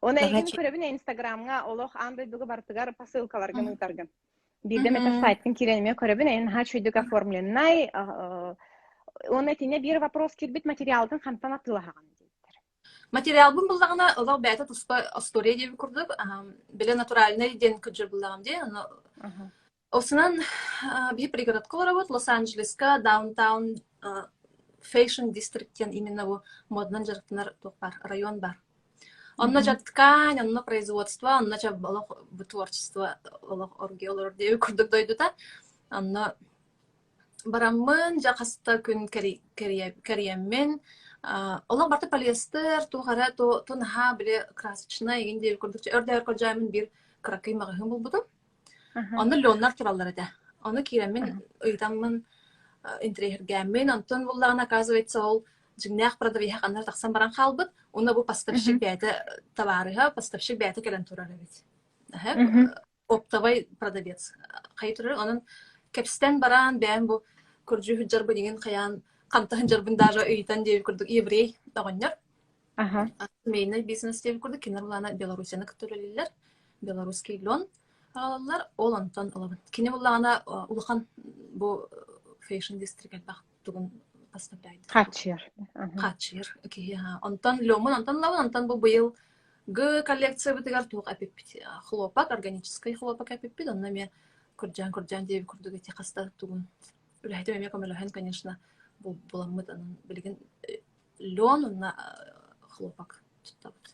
Оны егин күрәбен Инстаграмга олох андай дугы бартыгар посылкаларга мытарган. Бирдә мета сайттан кирәнме күрәбен, эн ха шәйдүк оформленный. Оны тине бир вопрос кирбит материалдан хантан атылаган диптер. Материал бу буллагына олар бәйтә туспа история дип күрдүк. Биле натуральный ден күҗер буллагам ди. Осынан bir пригородка работ, Лос-Анджелеска, даунтаун Fashion District именно бу моднан жарыктанар бар, район бар. Онна жаткан, онна производство, онна жа бу творчество, оргиолор деп күрдүк дойдута. Онна барамын жақаста күн кәриеммен. Олар барты полиэстер, туғара, тунаха біле красочна, еген деп күрдікче. Өрді өркөлжаймын бір кракай мағығым бұл бұдым. Оны леонар туралар әді. Оны кейреммен ұйдамын интерьергәммен. Онтон бұллағын оказывается ол жіңнәқ продавиға қанар тақсан баран қалбыд. Оны бұл поставщик бәйті табарыға, поставщик бәйті кәлін турар әбет. Оптовай продавец. Қай турар, оның кәпістен баран бәйін бұл көрджі хүджар бұл деген қаян қантағын жарбын даже үйтан деп көрдік еврей дағынер. Мейні бизнес деп көрдік. Кенер бұлана Беларусияны күттірілілер. Беларусский лен ағалалар. Ол антон алабын. Кене бұлана ұлыған бұл Fashion District әлбақ түгін поставляйды. Қатшыр. Қатшыр. Антон лемын, антон лавын, антон бұл бұйыл г коллекция бітігер туық әпеппет. Хлопак, органический хлопак әпеппет. Онна мен күрджан деп көрдік әте қаста түгін. Үләйді мәме көмеліген, конечно, бұл бұламыд анын білген лен, онна хлопак тұттабыд.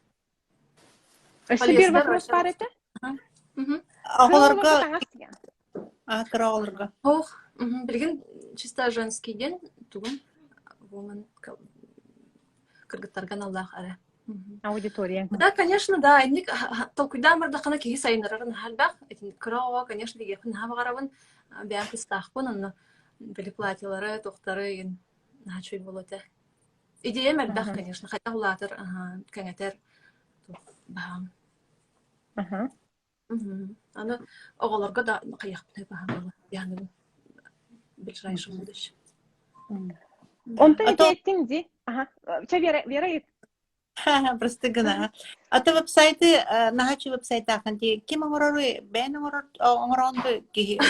Өсі бір вопрос бар еті? Ағыларға, қырағыларға. Ох, білген чисто женский ден түгін woman кыргыттарган Аллах әрі. Аудитория. Да, конечно, да. Инник толкуйдан бардақана кейі сайынырарын халбақ. Кыро, конечно, деге күн хабағарабын. Бәм кыстақпын, онны білі платилары, тоқтары, начуй болуды. Идея мәлбақ, конечно, қайта ұлатыр, кәңетер бағам. Аны оғаларға да қаяқпын бағам болу. Яғны білшірайшы болдыш. Онта еттің де? Вера ет. Просто гына. Ата веб-сайты, нахачы веб-сайты ақынды, кем оңырары, бәйін оңыранды кейін?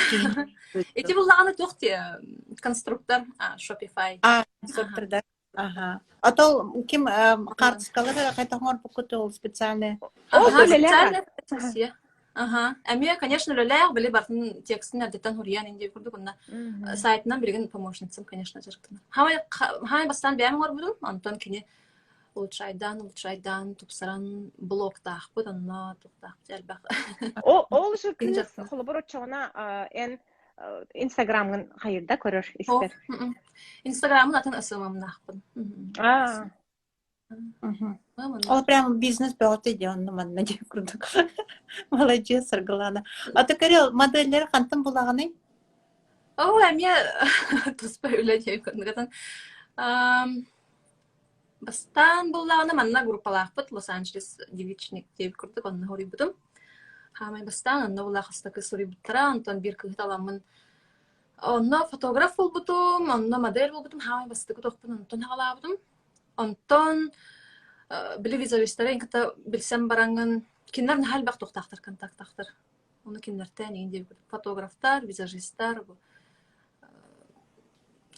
Эти бұллағаны тоқты конструктор, Shopify. Конструктордар. Атал кем қартысқалары қайта оңыр бұқыты ол специальный? Специальная фотосессия. Әме, конечно, лөләғ білі бартын текстін әрдеттен хұриян енді көрдік, онна сайтынан білген помощницам, конечно, жарықтына. Хамай бастан бәйім ғар бұдым, антон кене улучшайдан, тупсаран блоктақ бұд, онна тұқтақ әлбәқ. Ол үшін күніз құлыбыр отчауына ән Инстаграмын қайырда көрір істер? Инстаграмын атын асылмамын ақпын. Ол прямо бизнес бәуті де онны манна деп күрдік. Молодец, Аргалана. Ата Карел, модельдері қантын бұлағаны? О, әме тұспай өлі деп көрдік. Бастан бұлағаны манна группалақ бұд, Лос-Анджелес девичник деп көрдік, онны хори бұдым. Хамай бастан, онны бұлақ астақы сори бұттара, онтан бір күхіт аламын. Онны фотограф бол бұдым, онны модель бол бұдым, хамай бастықы тоқпын, онтан хағала бұдым. Онтон білі визажистері, енкіті білсем бараңын, кенлер нәхәл бақ тоқтақтыр, контактақтыр. Оны кенлерден еңде фотографтар, визажистар,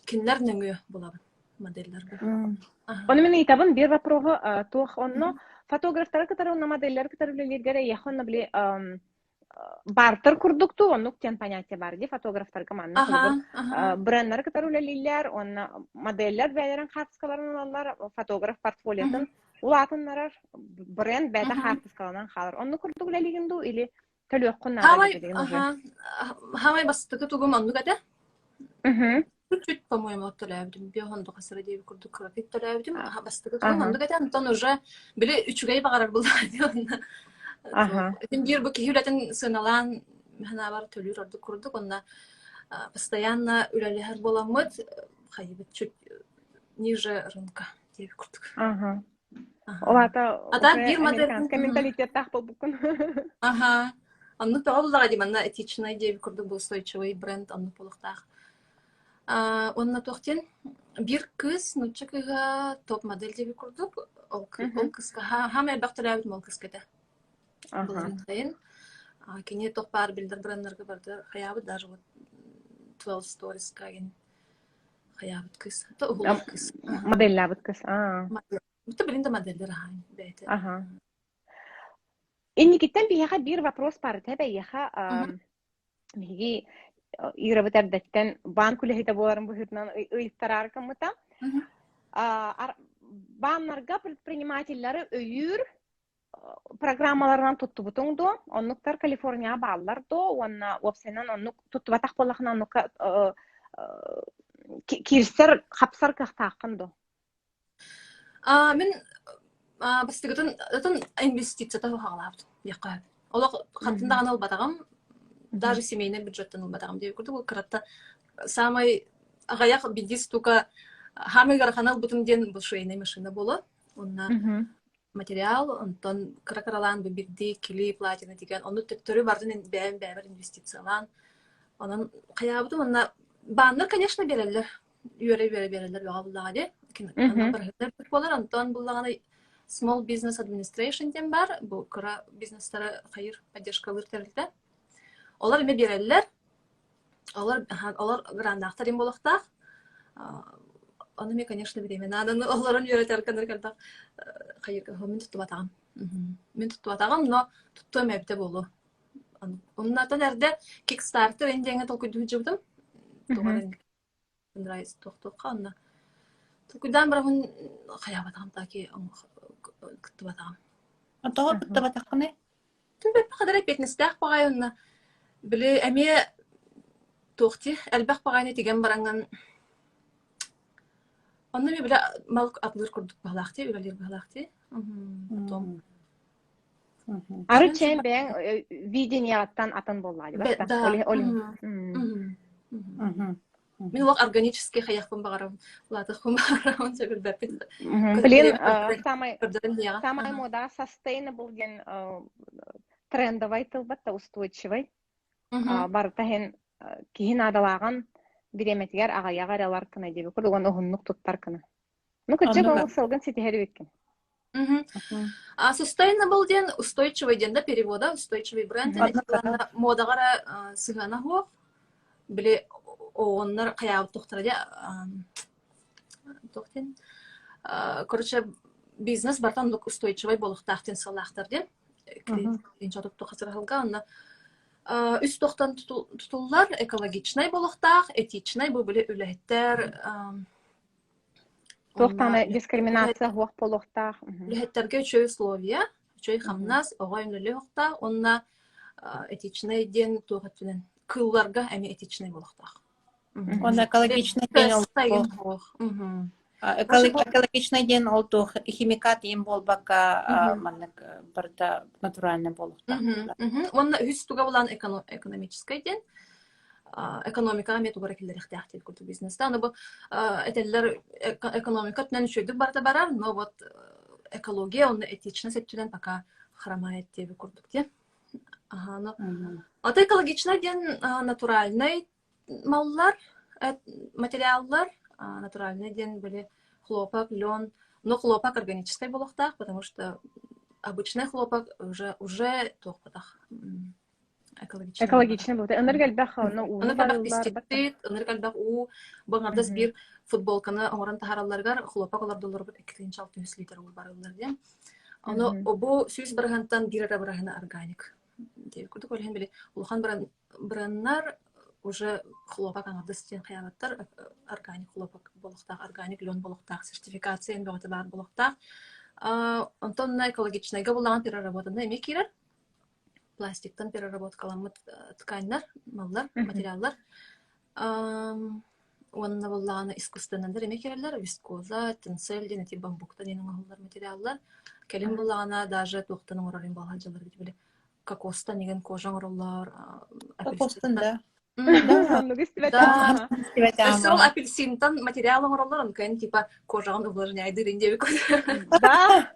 кенлер нөңі болабын, модельлер бұл. Оны мен етабын бір вапроғы тоқ онны, фотографтары кітары, онны модельлер кітары білелергері, яқонны біле бартыр күрдікту, онны үктен понятия бар, де фотографтар команды. Брендер кітары білелерлер, онны модельлер бәлерін қатысқаларын олар, фотограф портфолиясын, улатынлар бренд бәді қатысқалынан қалыр. Онны күрдік білелегінду, или төлі өққын Хамай бастықы тұғым онны кәді? Чуть, по-моему, төләбдім. Беғанды қасыры дейбі күрдік күрдік төләбдім. Бастықы тұғым онны кәді, антон уже біле үчігай бағарар болды. Bir bu kihületin sığınalan mehnabar tölür ordu kurduk. Onda постоянно üleliher bolamıd. Hayıbet çük ниже рынка deyip kurduk. Ата bir американский менталитет тақпыл бүкін. Анны тоғылыға дейм, анна этичный deyip kurduk. Bu устойчивый бренд анны полықтақ. Онна тоқтен bir kız nutçakıға топ модель deyip kurduk. Ол kızға. Хамай бақтырабыдым ол kız kede. Кене тоқпар білдір брендерге барды қаябы, даже 12 stories каген қаябыд кыз. Это ұғылып кыз. Модельлабыд кыз. Бұты білінді модельдер ағайын бәйті. Инникеттен бейеға бір вопрос бар. Тәбі еға меге ирабыт әрдеттен бан күлі хейті боларын бұхырынан ұйыттарар кымыта. Баннарга предпринимательлары өйүр программаларынан туттубутуң до, оннуктар Калифорния баалар до, онна опсенан оннук туттубатак болахна оннука кирсер хапсар кахтаакын до. Мен бастыгытын инвестицията хагалабыт. Яка. Олар хаттында гана албатагам, даже семейный бюджеттен албатагам деп көрдүк. Ол кыратта самый агаяк бидис тука хамыгар канал бутун ден бул шейный машина боло. Онна материал, онтон кракаралан бирди кили платина деген. Ону төттөрү бардын бәбер инвестициялан. Онан каябытым, онна баннар, конечно, берелер. Юре берелер багаллагы. Онан барыттар болар, онтон буллаганы Small Business Administration ден бар, бу кыра бизнестары хайыр поддержкалар терилде. Олар эме берелер. Олар грандактар ден болуктак. Аны мен, конечно, билем. Анан оларын үйрөтөр кандыр хайыр мен туттуп атагам. Мен туттуп атагам, но тутту эмепте болу. Оннан эрде Kickstarter эндеңе толкуйду жыбдым. Туган Драйс токтокка анна. Толкуйдан барамын каяп атагам таки кыттып атагам. Антога кыттып атакны? Түбе кадар эпетнестак багайынна. Биле эме тохти элбак багайны деген баранган. Онны мен биле малк атлыр курдук баглакты, үлелер баглакты. Потом Ары чейин бен видениятан атын боллады. Мен ол органический хаякпын багарам. Латыкпын багарам, сөбүл бәппин. Блин, самый мода sustainable ген трендовый тылбатта устойчивый. Бартахен кихин адалаган биреметигер агаяга алар кына деп көрдүк, оны хуннук туттар кына. Ну кычык ол сылгын сетихери беккен. Sustainable ден устойчивый ден да перевода, устойчивый бренд. Модагара сыгана хо. Биле оннар каябы токтора токтен. Короче, бизнес бартан устойчивый болуктактен салактар ден. Инчатып тохасыралга, онна үст тоқтан tutullar экологичный болуктак, этичный бу биле үлеттер. Тоқтаны дискриминация хуак болуктак. Үлеттерге чөй условия, чөй хамнас, огоймлы хокта, онна этичный ден тоғатылын. Кылларга эми этичный болуктак. Онна экологичный ден ол. Экологичный ден ол то химикат ем болбака маннык барда натуральный болуктак. Онна үстүгө булан экономический ден. Экономика метугара килдер ихтияхтел курту бизнеста. Но бу этеллер экономика тнен шөйдү барда барар, но вот экология, онна этичность эттүден пока храмает тебе курдук те. Но ата экологичный ден натуральный маллар, материаллар, натуральный ден были хлопок, лен, но хлопок органический болуктак, потому что обычный хлопок уже тохпатах. Экологичный болды. Энергелбах, энергелбах у баңардас бир футболканы оңоран тахаралларгар хлопак олар доллар бир 2,6 литр барылдар дем. Аны обу сүз баргантан бирара барганы органик. Деп көрдүк олен биле улхан браннар уже хлопак аңардас тен кыябаттар органик хлопак болуктак, органик лен болуктак, сертификациян багыты бар болуктак. Онтон экологичныйга булаган переработаны эме кирер. Пластиктан переработкаланмы тканьлар, маллар, материаллар. Онна буллаганы искусственнандар эме кирерлер, вискоза, тенсель, денети бамбуктан енің ағылдар материаллар. Келин буллагана даже тоқтының орарын балғанжалар бит биле. Кокостан еген кожаң ороллар, Кокостан да. Сол апельсинтан материалың ороллар, онкайын типа кожаң увлажняй дырын деп көрді. Да.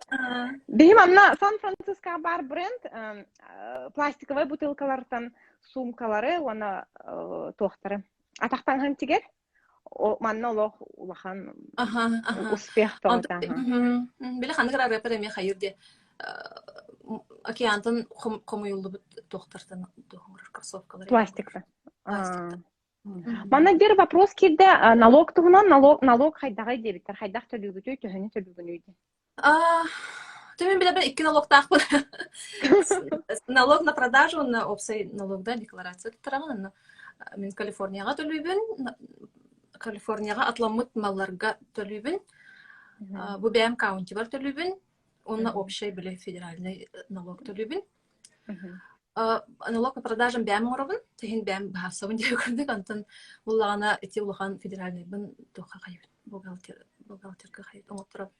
Бейім амна Сан-Франциско бар бренд пластиковый бутылкалардан сумкалары, оны тоқтары. Атақтан хан тегер? Манна олох улахан успех тоғыта. Білі ханығыра рэпер әме хайырде океантын қомуылды тоқтартан тоғырыр кроссовкалары. Пластикта. Мана бир вопрос кирде, налог тугунан налог хайдагай дебиттер, хайдак төлүгүтү, төһөнү төлүгүнүйдү. Төмен биле 2 налогтак был. Налог на продажу, на опсай налог да декларация тараган. Мен Калифорнияга төлөйбүн, Калифорнияга атламыт малларга төлүбүн. Бу бәм каунти бар төлүбүн. Онна общий биле федеральный налог төлүбүн. Налог по продажам бәм орабын. Теген бәм бахсабын деп көрдүк. Антон буллагана эти улахан федеральный бын тока кайып. Бухгалтерга кайып оңоттурап.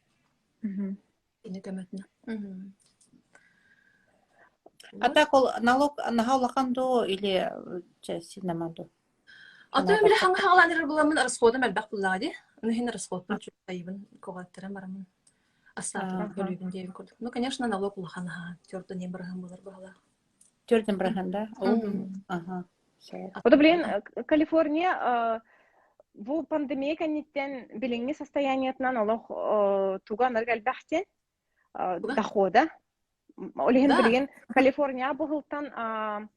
Ини көмөтүнө. А так ол налог нахалаканду или синаманду? Ата биле хаңгаланыр буламын расходым албак буллагы. Нухин расход чү кайбын когаттырам барамын. Астатын төлүбүн деп көрдүк. Ну, конечно, налог улахана төрдө не барган булар бала. Төрдөн барганда? Ага. Вот, блин, Калифорния, бу пандемия каниттен билинги состояниятынан налог туга наргалбахтен дохода. Олеген билген Калифорния бухылтан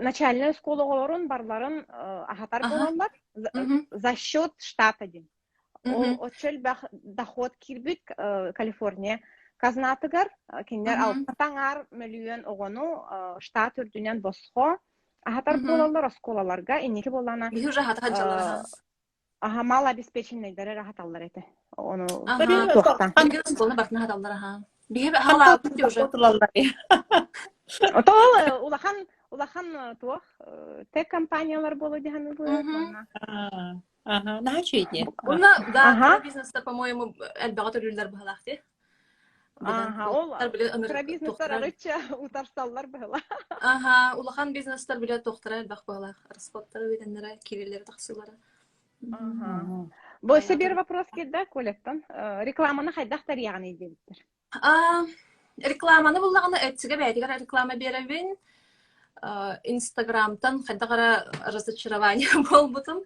начальная школа олорун барларын ахатар болалар за счет штата ден. Очел доход кирбит Калифорния казнатыгар киндер алтаңар миллион огону штат үрдүнен босхо ахатар болалар школаларга инеки болана. Бихи жахат жаллар. Аха мал обеспеченныйдары рахаталлар эте. Ону токтан. Бигин школны бартына хаталлар аха. Бихи хала алты уже. Отол улахан туох тек компаниялар болу деганы бу. Ага, начиде. Уна да бизнеста, по-моему, элбага төлүлөр бахалакты. Ага, ол про бизнестер арыча утарсаллар бахала. Ага, улахан бизнестер биле токтора элбак бахалак. Расходтары веденлere, кирилери таксылары. Ага. Бу себер вопрос келди коллектан. Рекламаны хайдактар яганы дейбиттер. Рекламаны буллаганы этсиге бәйтигер реклама беребин. Инстаграмтан хайдагара разочарование болбутум.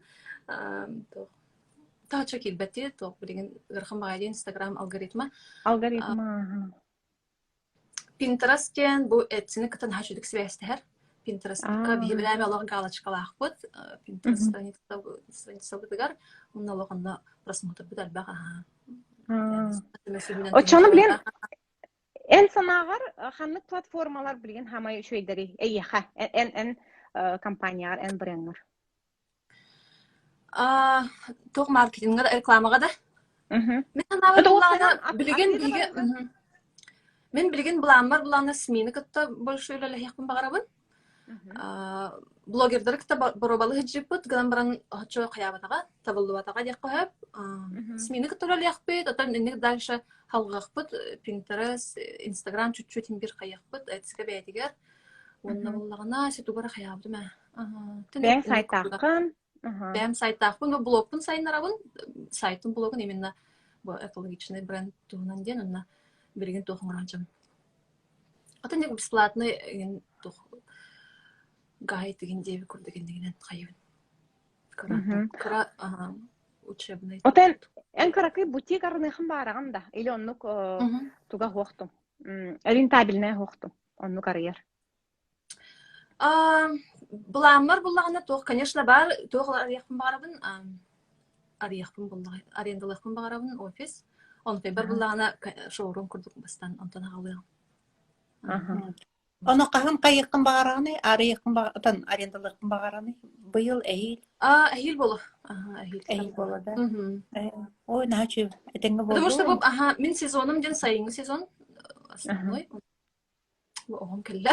Тача килбәте, то билген гырхым багайды Инстаграм алгоритмы. Pinterest'ten bu etini kıtan haşudik svesther. Pinterest'ka bir bileme alan галочкалах бут. Pinterest страница бутыгар. Унна логанда просмотр бутал бага. Очаны билен en sanağar hanlık platformalar bilgen hamay şöyderi eyha en kampanyalar en brandlar. Toq marketingga reklamaga da. Men bilgen bulanlar bulanna smini katta большойла лехпен багарабын. Блогерлер ката боробалы хиджипут гамбран хачо каябатага табыллубатага дек кояп смини ката лехпет атан инек дальше халгахпут Pinterest, Instagram чуть-чуть бир каякпут этске бәйтигер. Онна буллагына сетугара каябды ма. Бәң сайтакын. Бәм сайтакын блогпун сайнарабын. Сайтын блогын именно бу экологичный бренд тугунан ден онна берген тохуңранчым. Ата не бесплатный тох гайд деген деби көрдөгендигинен кайыбын. Кара учебный. Отен en каракай бутик арныхын бараган да. Или оннук туга хоктум. Рентабельный хоктум. Оннук карьер. Буламар буллагына тох, конечно, бар. Тох арыякпын барабын. Арыякпын буллагы. Арендалыкпын барабын офис. Онтay бар буллагына шоурум курдук бастан антана калыган. Оны кахан кайыккын багараны, арыяккын багатан арендалыккын багараны. Быйыл эйил. Эйил болу. Эйил болу да. Ой, начи этеңге болду. Потому что мен сезоным ден сайынгы сезон основной. Огом келле.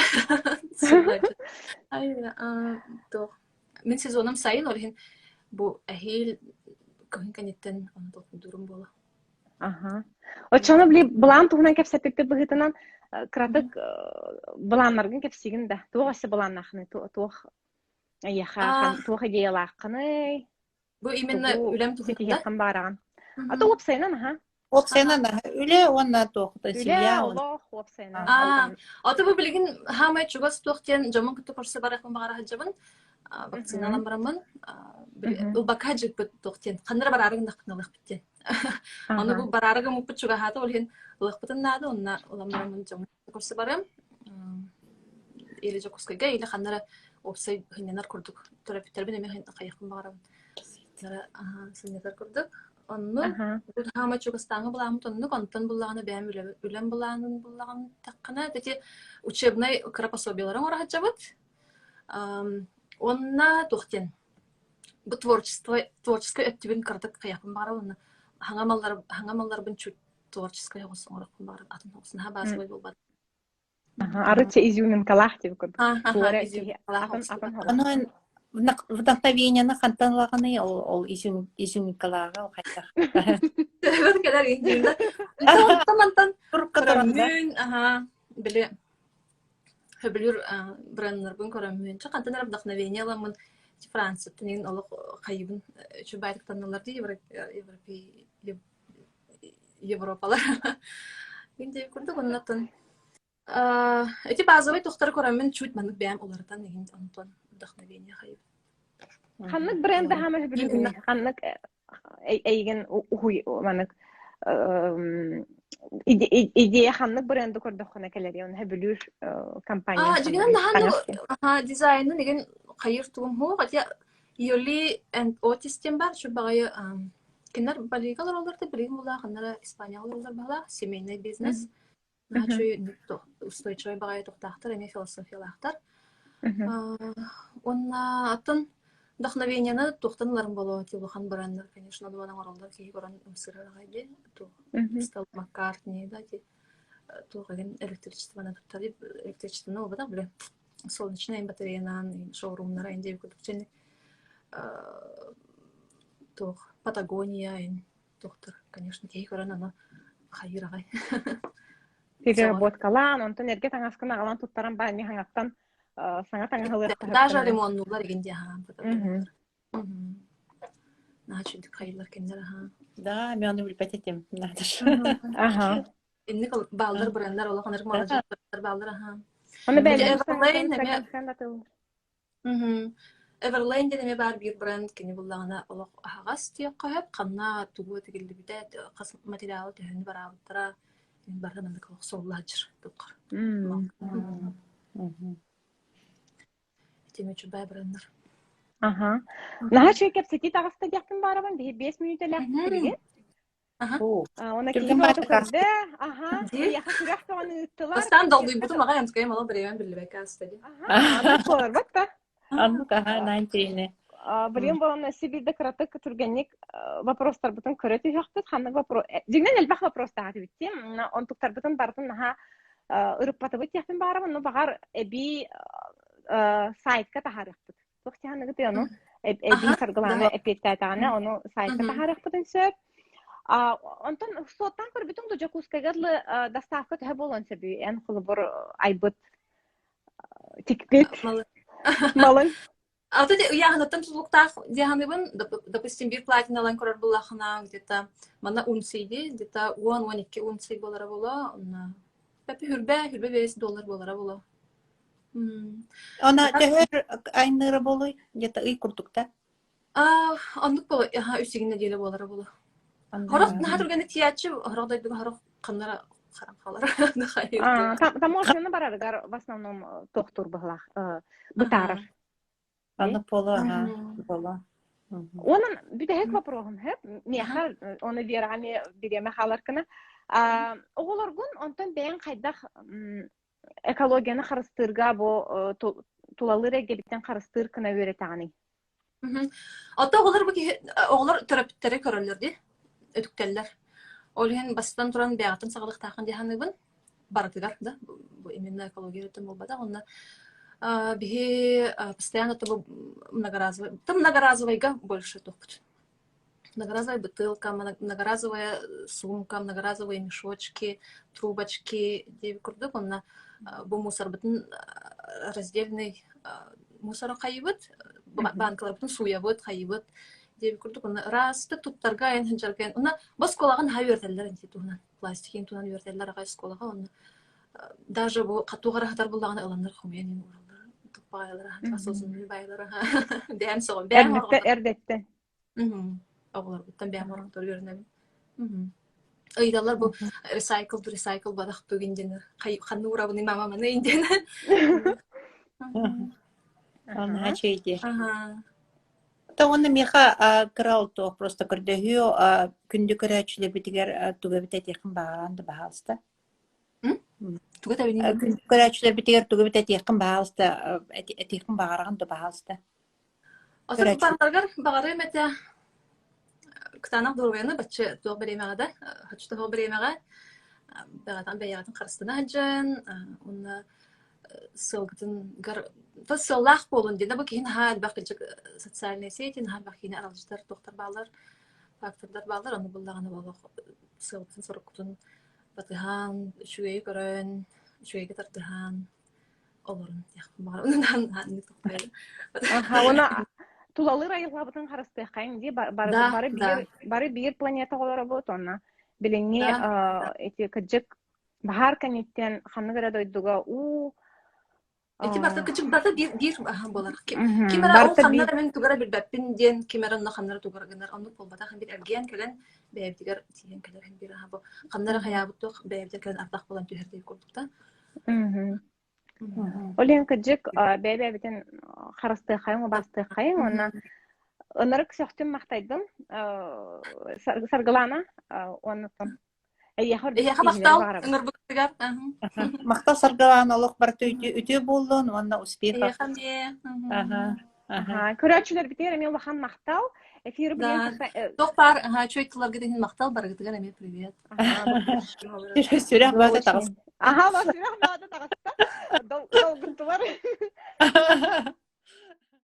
Мен сезоным сайын олхин бу эйил көн канеттен аны дурум болу. Очаны били булан тугунан кепсепеппе быгытынан кратык буланнаргын кепсигин да. Тугасы буланнахны тух яха тух идеялакны. Бу именно үлем тугутта. Якын бараган. Ата опсайнан ха. Опсайнан үле онна тохта сия. Уло опсайнан. Ата бу билген хамай чугас тохтен жаман кытты көрсө баракын багара хаджабын. Вакциналан барамын. Ул бакаджик бут тохтен. Кандыр барарыгын дакнылык биттен. Аны бу барарыгы мупут чуга хата олхин лыкпытын нады онна уламын жаман көрсө барам. Или жокускайга или кандыра опсай хиннер курдук. Терапевттер бине мен кайыкын багарам. Сыннетер курдук. Онну бу хамай чугастаңы буламын тонну контон буллаганы бәм үлем буллагын буллагын таккана тети учебный крапособияларын ора хаджабыт. Онна тохтен bu творческий öttübün kırdık kıyapın bara onu. Hangamallar bun çut творческий olsun oraqın bara atın olsun ha bazı böyle olmadı. Арыча изюминкалах деп көрдік. Туара Изюм киһи калах атын олсон. атын Онон вдохновениені хантанлаганы ол изюмикалаага ол хайдах. Ben kadar indiğimde. Tamam. Турукка туранда. Көрөмүн, биле хөбүлүр брендер бун көрөмүн. Чакантан вдохновение аламын. Франция тенин олук кайыбын чубайдык таналар ди Европалар. Инде көрдүк оннан. Эти базовый тохтар көрөмүн чуть манып бәм олардан деген онтон вдохновение кайып. Ханнык бренді хамы білігін, ханнык әйген ухуй, манык идея ханнык бренді көрді қона кәлері, оны білір компания. Жигенен нахан дизайны деген кайыр тугум ху, хотя Юли and Otis тем бар, şu багай кинер балигалар оларды билген була, ханнара испаниялар олар бала, семейный бизнес. Начу устойчивый багай тоқтақтар, эме философиялақтар. Онна атын вдохновениені тоқтанларын болу, тилухан брендер, конечно, дуадан оралдар, кей көрін өмсірарағай де, Стелла Маккартни, да, туғеген электричествоны тұттары, электричествоны ол бада, біле, солнечный батареянан, шоурумнара, инде көрдікчені, туқ, Патагония, тоқтар, конечно, кей көрін аны қайырағай. Переработкалан, онтон эрге таңаскын ағалан туттаран ба, не хаңақтан саңа таңағылыр. Даже лимоннулар егенде Начали кайылар кендер Да, мен оны билбет этем. Ага. Инник балдар брендер ола ханыр малажар балдар Оны бәлі Everlane деме бар бир бренд кини буллагана ола хагас тиякка хеп канна тугу тигилди бите кас материалы төһүн барабыттара бардан анда калак соллажыр тукар. Темечу бай брендер. Ага. Наха чөй кепсети тағаста дияқтын барабын, 5 минут әләқті бірге. Оны кейін оты көрді. Ага. Яқа күрәқ соғаны ұттылар. Бастан долдуй бұтым аға ямскай мала біреуен білі бәкі астады. Ага. Қолар бәтті. Аннук, ага, найнтейне. Білем боланы Сибирді қыратық түргенник вопростар бұтын көрәті жақтыз. Ханның вопрос... Жігнен әлбақ вопростар аты біттем. Он тұқтар бұтын бартын наха ұрықпаты бұт яқтын барабын. Бағар әбі сайтқа тахарықпыт. Тоқты ханны ғыты оны әбін қарғыланы әпеттәйтағаны оны сайтқа тахарықпытын сөп. Онтон соттан көрбітің тұ жакускағырлы доставка түхі болуын сөбі. Ән құлы бұр айбыт тикпет малын. Алты яғынаттан тұлықтақ дияғаныбын, допустим, бір платиналан көрір бұлақына, где-то мана унсейді, где-то 10-12 унсей болара бола, пәпі хүрбә $5 болара бола. Она тәһәр айныры болой, где-то ый курдукта. Андык болы, үсігінде дейлі болара бола. Хорақ, наға түргені тиячы, хорақ дайдығы хорақ қандара қарам қалар. Таможняны барарыгар в основном тоқтур бұғылақ, бұтарыр. Аны пола, пола. Onun bir de hep vaproğum hep. Mehar onu verani bireme halarkına. Oğulorgun ondan beğen kaydak ekologiyanı karıştırga bu tulaları gelipten karıştırkına öğretani. Hatta oğullar terapitleri körüllerdi. Ötükteller. Olhen bastan turan beğatın sağlık taqın dihanıbın. Baratıgar da. Bu eminle ekologiya öğretim olmadı. Onunla Бихи постоянно это многоразовый. Там многоразовый больше топот. Многоразовая бутылка, многоразовая сумка, многоразовые мешочки, трубочки. Деви курдук, он на мусор бутын раздельный мусор хайват, банкалар бутын суяват хайват. Деви курдук, он раз тут торгайын, ханчаргайын. Он бас колаган хайвертеллер институтунан, пластикин тунан вертеллер агай сколага. Он даже bu katugara hatar bulağına alanlar xumyanin oralar. Topaylar, tasozun baylar. Dem soğuk. Erdette. Oğlar buttan bem oran tor görünəmin. Aydalar bu recycle badaq tөгенден xannu urabını mama ne inden. Она чейди. Та оны меха крал то просто көрдөгү күндү көрөчүлөр битигер туга битет якын баганды баалста. Көрәчләр битер тугы бит якын баалста, якын багарган да баалста. Отук Көрәч. бардаргар багары мете кытанак дурганы бачы туох беремеге хачты туох беремеге бәгатан бәягатын карыстына хаджан онна сылгытын гар тасыллах болун дине бу кин хал бакыжык социальный сетин хал бакины аралжытар доктор балар фактордар балар аны буллаганы боло сылгытын сорокутун батыхан шугай көрөн шугайга тартыхан олорун як бар ундан ханны токпайды Оны тулалыр айыллабытын харасты кайын ди бары бир планета олора бот онна билеңе эти кыжык бахар канеттен ханны гара дойдуга эти барта кычык барта дир болар кимера ол ханнар мен тугара билбеппин ден кимера на ханнар тугара гынар онду болбата хан бир эрген келен бэбдигер тиген келер хан бир хабо ханнар хаябыттык бэбдер келен артак болан түһердей курдукта Олен кыжык бәбә битен харасты кайын басты кайын онна онарык сөхтүм мактайдым саргылана оннутун яха мактал ыңыр быктыгар Мактал саргылан олох бар өтө болдун, онна успеха. көрөчүлөр битер эми улахан мактал эфир билен доктор чөйтлөр гидин мактал бар гидигер эми привет Сүрөк бата тагыс. басырак баада тагас